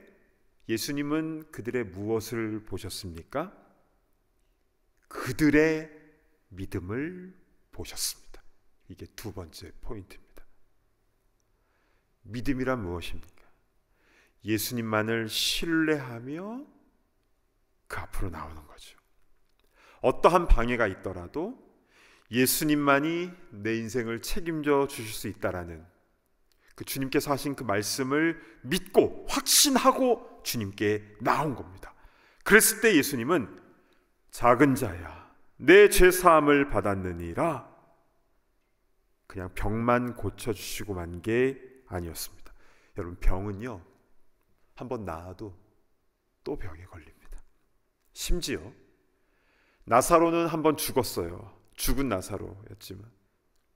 예수님은 그들의 무엇을 보셨습니까? 그들의 믿음을 보셨습니다. 이게 두 번째 포인트입니다. 믿음이란 무엇입니까? 예수님만을 신뢰하며 그 앞으로 나오는 거죠. 어떠한 방해가 있더라도 예수님만이 내 인생을 책임져 주실 수 있다라는 그 주님께서 하신 그 말씀을 믿고 확신하고 주님께 나온 겁니다. 그랬을 때 예수님은 작은 자야, 내 죄사함을 받았느니라, 그냥 병만 고쳐주시고만 게 아니었습니다. 여러분, 병은요 한번 나아도 또 병에 걸립니다. 심지어 나사로는 한번 죽었어요. 죽은 나사로였지만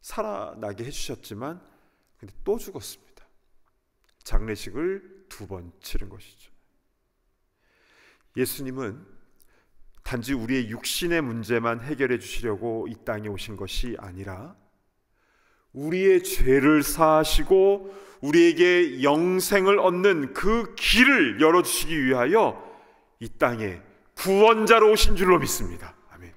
살아나게 해주셨지만 근데 또 죽었습니다. 장례식을 2번 치른 것이죠. 예수님은 단지 우리의 육신의 문제만 해결해 주시려고 이 땅에 오신 것이 아니라 우리의 죄를 사하시고 우리에게 영생을 얻는 그 길을 열어주시기 위하여 이 땅에 구원자로 오신 줄로 믿습니다. 아멘.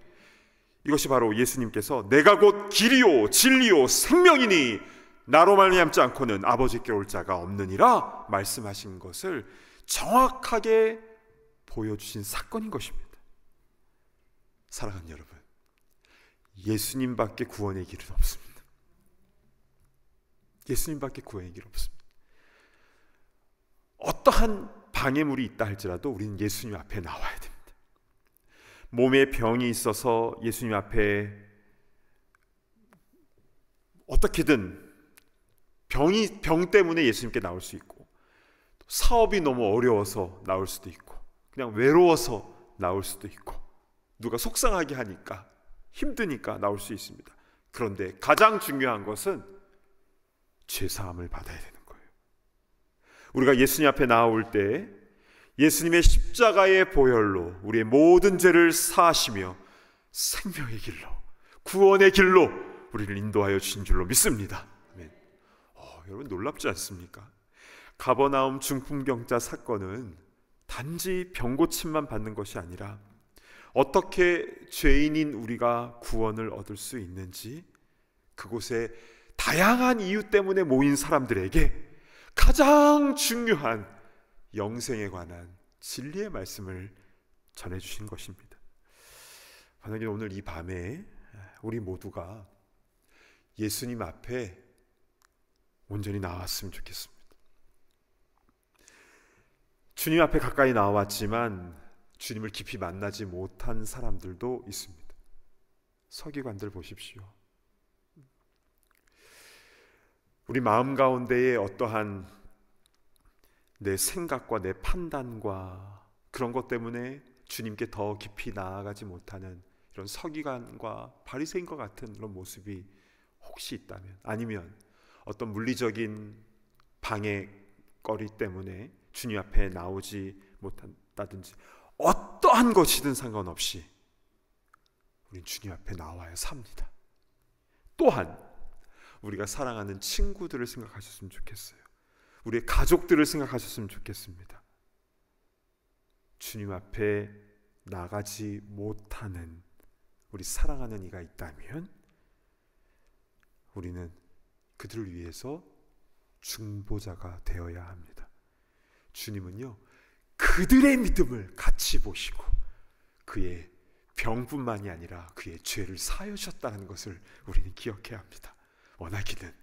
이것이 바로 예수님께서 내가 곧 길이요 진리요 생명이니 나로 말미암지 않고는 아버지께 올 자가 없느니라 말씀하신 것을 정확하게 보여주신 사건인 것입니다. 사랑하는 여러분, 예수님밖에 구원의 길은 없습니다. 예수님밖에 구원의 길은 없습니다. 어떠한 방해물이 있다 할지라도 우리는 예수님 앞에 나와야 됩니다. 몸에 병이 있어서 예수님 앞에 어떻게든 병 때문에 예수님께 나올 수 있고, 사업이 너무 어려워서 나올 수도 있고, 그냥 외로워서 나올 수도 있고, 누가 속상하게 하니까 힘드니까 나올 수 있습니다. 그런데 가장 중요한 것은 죄사함을 받아야 되는 거예요. 우리가 예수님 앞에 나올 때 예수님의 십자가의 보혈로 우리의 모든 죄를 사하시며 생명의 길로, 구원의 길로 우리를 인도하여 주신 줄로 믿습니다. 아멘. 여러분, 놀랍지 않습니까? 가버나움 중풍병자 사건은 단지 병고침만 받는 것이 아니라 어떻게 죄인인 우리가 구원을 얻을 수 있는지, 그곳에 다양한 이유 때문에 모인 사람들에게 가장 중요한 영생에 관한 진리의 말씀을 전해주신 것입니다. 하나님, 오늘 이 밤에 우리 모두가 예수님 앞에 온전히 나왔으면 좋겠습니다. 주님 앞에 가까이 나왔지만 주님을 깊이 만나지 못한 사람들도 있습니다. 서기관들 보십시오. 우리 마음 가운데에 어떠한 내 생각과 내 판단과 그런 것 때문에 주님께 더 깊이 나아가지 못하는 이런 서기관과 바리새인과 같은 그런 모습이 혹시 있다면, 아니면 어떤 물리적인 방해거리 때문에 주님 앞에 나오지 못한다든지, 어떠한 것이든 상관없이 우린 주님 앞에 나와야 삽니다. 또한 우리가 사랑하는 친구들을 생각하셨으면 좋겠어요. 우리의 가족들을 생각하셨으면 좋겠습니다. 주님 앞에 나가지 못하는 우리 사랑하는 이가 있다면 우리는 그들을 위해서 중보자가 되어야 합니다. 주님은요, 그들의 믿음을 같이 보시고 그의 병뿐만이 아니라 그의 죄를 사하셨다는 것을 우리는 기억해야 합니다. 원하기는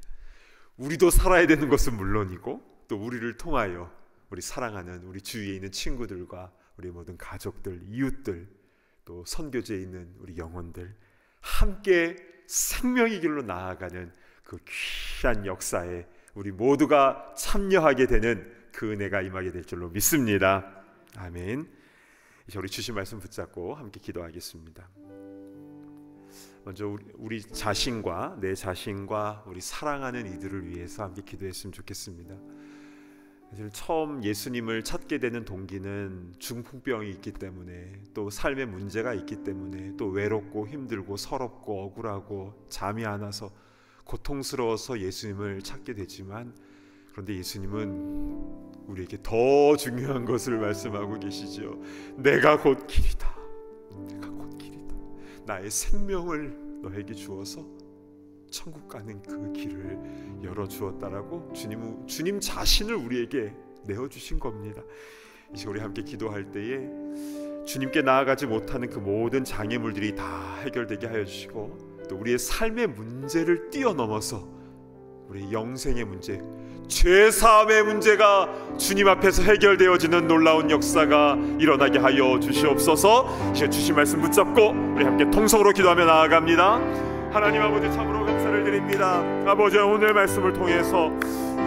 우리도 살아야 되는 것은 물론이고 또 우리를 통하여 우리 사랑하는 우리 주위에 있는 친구들과 우리 모든 가족들, 이웃들, 또 선교지에 있는 우리 영혼들 함께 생명의 길로 나아가는 그 귀한 역사에 우리 모두가 참여하게 되는 그 은혜가 임하게 될 줄로 믿습니다. 아멘. 이제 우리 주신 말씀 붙잡고 함께 기도하겠습니다. 먼저 우리 자신과 내 자신과 우리 사랑하는 이들을 위해서 함께 기도했으면 좋겠습니다. 사실 처음 예수님을 찾게 되는 동기는 중풍병이 있기 때문에, 또 삶의 문제가 있기 때문에, 또 외롭고 힘들고 서럽고 억울하고 잠이 안 와서 고통스러워서 예수님을 찾게 되지만, 그런데 예수님은 우리에게 더 중요한 것을 말씀하고 계시죠. 내가 곧 길이다. 내가 곧 길이다. 나의 생명을 너에게 주어서 천국 가는 그 길을 열어주었다라고 주님 자신을 우리에게 내어주신 겁니다. 이제 우리 함께 기도할 때에 주님께 나아가지 못하는 그 모든 장애물들이 다 해결되게 하여 주시고, 또 우리의 삶의 문제를 뛰어넘어서 우리 영생의 문제, 죄사함의 문제가 주님 앞에서 해결되어지는 놀라운 역사가 일어나게 하여 주시옵소서. 이제 주신 말씀 붙잡고 우리 함께 통성으로 기도하며 나아갑니다. 하나님 아버지, 참으로 감사를 드립니다. 아버지, 오늘 말씀을 통해서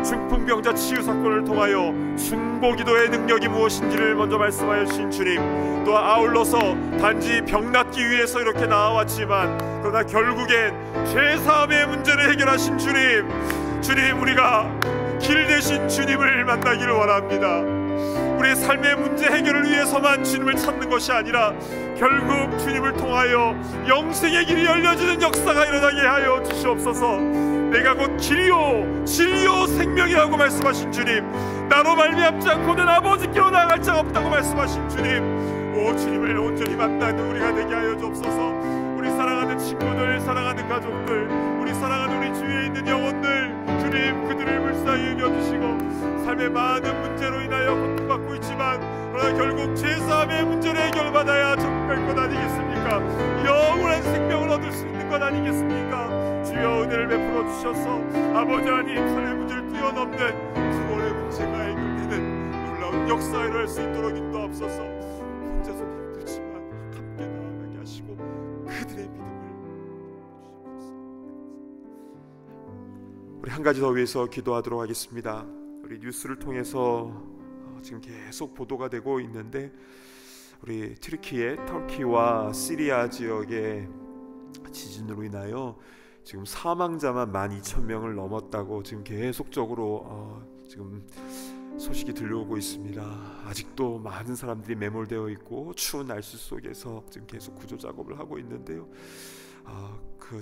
중풍병자 치유 사건을 통하여 중보기도의 능력이 무엇인지를 먼저 말씀하여 주신 주님, 또 아울러서 단지 병 낫기 위해서 이렇게 나와왔지만 그러나 결국엔 죄사함의 문제를 해결하신 주님, 우리가 길 대신 주님을 만나기를 원합니다. 우리의 삶의 문제 해결을 위해서만 주님을 찾는 것이 아니라 결국 주님을 통하여 영생의 길이 열려지는 역사가 일어나게 하여 주시옵소서. 내가 곧 길이요 진리요 생명이라고 말씀하신 주님, 나로 말미암지 않고는 아버지께로 나아갈 자가 없다고 말씀하신 주님, 오 주님을 온전히 만나는 우리가 되게 하여 주옵소서. 우리 사랑하는 친구들, 사랑하는 가족들, 우리 사랑하는 우리 주위에 있는 영혼들, 주님 그들을 불쌍히 여겨주시고, 삶의 많은 문제로 인하여 고통받고 있지만 그러나 결국 죄사함의 문제를 해결받아야 천국갈 것 아니겠습니까? 영원한 생명을 얻을 수 있는 것 아니겠습니까? 주여 은혜를 베풀어 주셔서 아버지 하나님, 삶의 문제를 뛰어넘는 구원의 문제가 해결되는 놀라운 역사를 할 수 있도록 인도하옵소서. 혼자서 힘들지만 함께 나아가게 하시고 그들의 믿음을 주시옵소서. 우리 한 가지 더 위해서 기도하도록 하겠습니다. 우리 뉴스를 통해서 지금 계속 보도가 되고 있는데, 우리 터키와 시리아 지역의 지진으로 인하여 지금 사망자만 12,000명을 넘었다고 지금 계속적으로 지금 소식이 들려오고 있습니다. 아직도 많은 사람들이 매몰되어 있고 추운 날씨 속에서 지금 계속 구조 작업을 하고 있는데요. 그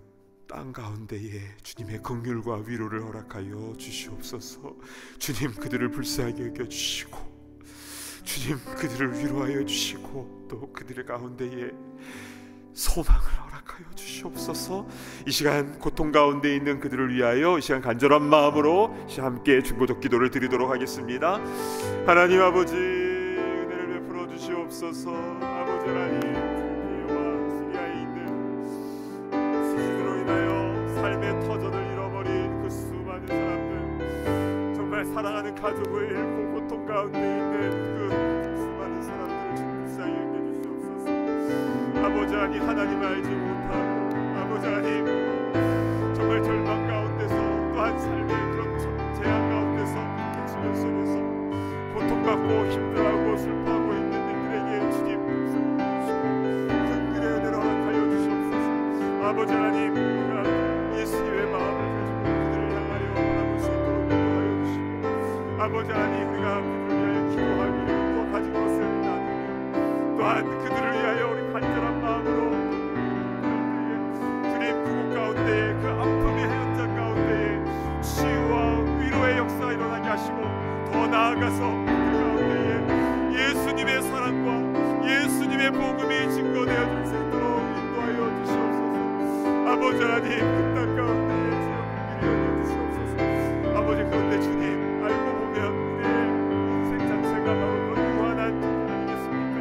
땅 가운데에 주님의 긍휼과 위로를 허락하여 주시옵소서. 주님 그들을 불쌍하게 여겨주시고, 주님 그들을 위로하여 주시고, 또 그들의 가운데에 소망을 허락하여 주시옵소서. 이 시간 고통 가운데 있는 그들을 위하여 이 시간 간절한 마음으로 함께 중보적 기도를 드리도록 하겠습니다. 하나님 아버지, 은혜를 베풀어 주시옵소서. 아버지 하나님, 삶의 터전을 잃어버린 그 수많은 사람들, 정말 사랑하는 가족을 잃고 고통 가운데 있는 그 수많은 사람들을 불쌍히 여겨주시옵소서. 아버지 하나님, 하나님 알지 못하고, 아버지 하나님 정말 절망 가운데서, 또한 삶의 그런 재앙 가운데서, 지면 속에서 고통받고 힘들어하고 슬퍼하고 있는 이들에게 주님 긍휼의 은혜로 허락하여 주시옵소서. 아버지 하나님, 예수님의 마음을 가지고 그들을 향하여 바라볼 수 있도록 인도하여 주시고, 아버지 하나님, 우리가 그들을 위하여 기도하기를 또 가진 것을 나누며, 또한 그들을 위하여 우리 간절한 마음으로 주님 그곳 가운데에, 그 아픔의 현장 가운데에 치유와 위로의 역사가 일어나게 하시고, 더 나아가서 그 가운데에 예수님의 사랑과 예수님의 복음이 증거되어질 수 있도록 인도하여 주시옵소서. 아버지 하나님, 그 땅 가운데에 주여 긍휼히 여겨주시옵소서. 아버지, 그런데 주님, 알고 보면 우리의 인생 자체가 바로 그런 유한한 아니겠습니까?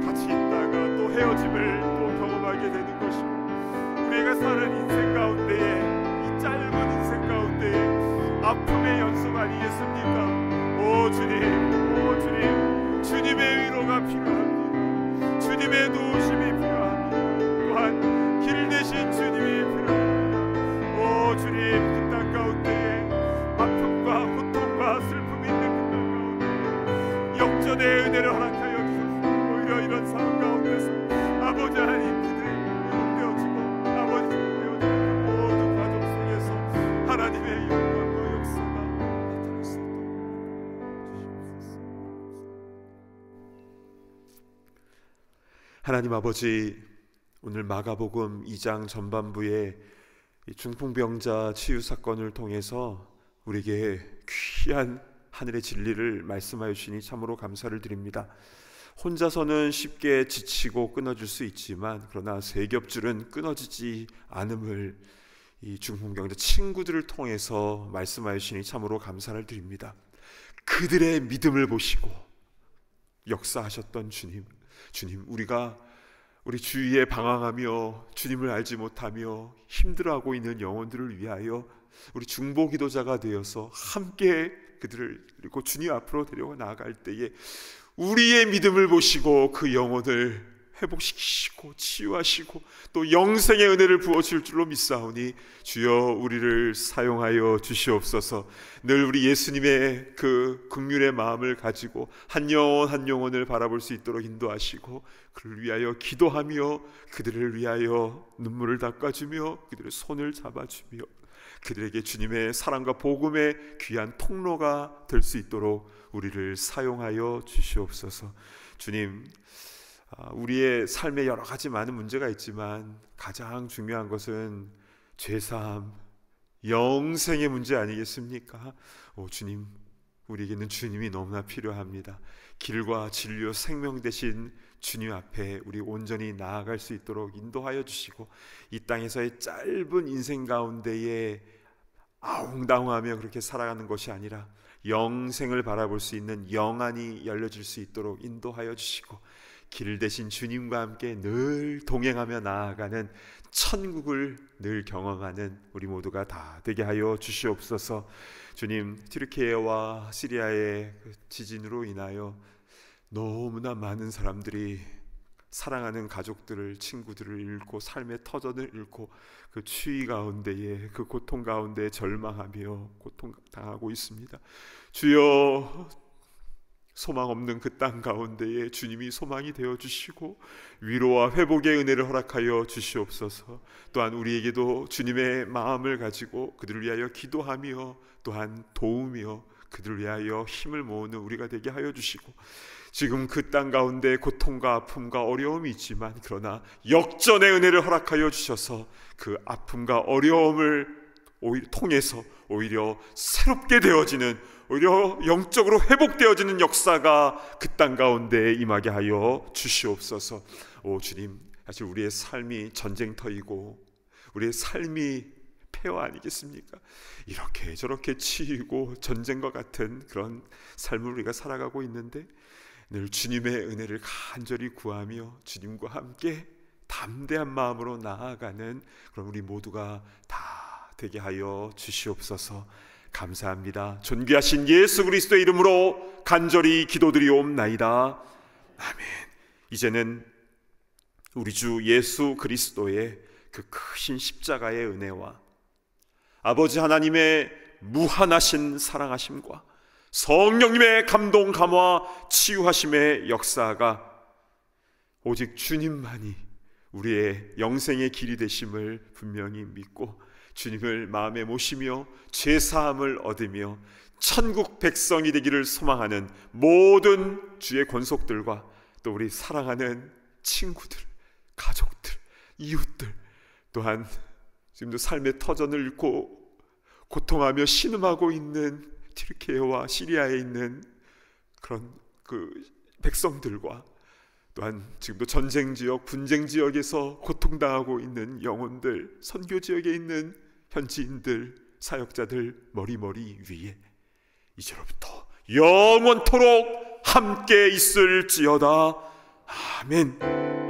같이 있다가 또 헤어짐을 또 경험하게 되는 것이고, 우리가 사는 인생 가운데에, 이 짧은 인생 가운데에 필요합니다. 주님의 도우심이 필요합니다. 또한 길 대신 주님이 필요합니다. 오 주님, 그 땅 가운데에 아픔과 고통과 슬픔이 있는 그 땅 가운데 역전의 은혜를 허락하여 주소서. 오히려 이런 상황 가운데서 아버지 하나님 그들이 회복되어지고 아버지 회복되어지는 모든 과정 속에서 하나님의 영광과 역사가 나타날 수 있도록 주시옵소서. 하나님 아버지, 오늘 마가복음 2장 전반부에 중풍병자 치유 사건을 통해서 우리에게 귀한 하늘의 진리를 말씀하여 주시니 참으로 감사를 드립니다. 혼자서는 쉽게 지치고 끊어질 수 있지만 그러나 세 겹줄은 끊어지지 않음을 이 중풍병자 친구들을 통해서 말씀하여 주시니 참으로 감사를 드립니다. 그들의 믿음을 보시고 역사하셨던 주님, 우리가 우리 주위에 방황하며 주님을 알지 못하며 힘들어하고 있는 영혼들을 위하여 우리 중보 기도자가 되어서 함께 그들을 그리고 주님 앞으로 데려가 나아갈 때에 우리의 믿음을 보시고 그 영혼을 회복시키시고 치유하시고 또 영생의 은혜를 부어줄 줄로 믿사오니 주여 우리를 사용하여 주시옵소서. 늘 우리 예수님의 그 긍휼의 마음을 가지고 한 영혼 한 영혼을 바라볼 수 있도록 인도하시고 그를 위하여 기도하며 그들을 위하여 눈물을 닦아주며 그들의 손을 잡아주며 그들에게 주님의 사랑과 복음의 귀한 통로가 될 수 있도록 우리를 사용하여 주시옵소서. 주님, 우리의 삶에 여러 가지 많은 문제가 있지만 가장 중요한 것은 죄사함, 영생의 문제 아니겠습니까? 오 주님, 우리에게는 주님이 너무나 필요합니다. 길과 진리와 생명 되신 주님 앞에 우리 온전히 나아갈 수 있도록 인도하여 주시고 이 땅에서의 짧은 인생 가운데에 아웅다웅하며 그렇게 살아가는 것이 아니라 영생을 바라볼 수 있는 영안이 열려질 수 있도록 인도하여 주시고 길 대신 주님과 함께 늘 동행하며 나아가는 천국을 늘 경험하는 우리 모두가 다 되게 하여 주시옵소서. 주님, 튀르키예와 시리아의 지진으로 인하여 너무나 많은 사람들이 사랑하는 가족들을, 친구들을 잃고 삶의 터전을 잃고 그 추위 가운데에 그 고통 가운데 절망하며 고통당하고 있습니다. 주여, 소망 없는 그 땅 가운데에 주님이 소망이 되어 주시고 위로와 회복의 은혜를 허락하여 주시옵소서. 또한 우리에게도 주님의 마음을 가지고 그들을 위하여 기도하며 또한 도우며 그들을 위하여 힘을 모으는 우리가 되게 하여 주시고 지금 그 땅 가운데 고통과 아픔과 어려움이 있지만 그러나 역전의 은혜를 허락하여 주셔서 그 아픔과 어려움을 통해서 오히려 새롭게 되어지는, 오히려 영적으로 회복되어지는 역사가 그 땅 가운데 임하게 하여 주시옵소서. 오 주님, 사실 우리의 삶이 전쟁터이고 우리의 삶이 폐허 아니겠습니까? 이렇게 저렇게 치이고 전쟁과 같은 그런 삶을 우리가 살아가고 있는데 늘 주님의 은혜를 간절히 구하며 주님과 함께 담대한 마음으로 나아가는 그런 우리 모두가 다 되게 하여 주시옵소서. 감사합니다. 존귀하신 예수 그리스도의 이름으로 간절히 기도드리옵나이다. 아멘. 이제는 우리 주 예수 그리스도의 그 크신 십자가의 은혜와 아버지 하나님의 무한하신 사랑하심과 성령님의 감동 감화 치유하심의 역사가 오직 주님만이 우리의 영생의 길이 되심을 분명히 믿고 주님을 마음에 모시며 죄사함을 얻으며 천국 백성이 되기를 소망하는 모든 주의 권속들과 또 우리 사랑하는 친구들, 가족들, 이웃들, 또한 지금도 삶의 터전을 잃고 고통하며 신음하고 있는 튀르키예와 시리아에 있는 그런 그 백성들과 또한 지금도 전쟁 지역, 분쟁 지역에서 고통당하고 있는 영혼들, 선교 지역에 있는 현지인들, 사역자들 머리머리 위에 이제로부터 영원토록 함께 있을지어다. 아멘.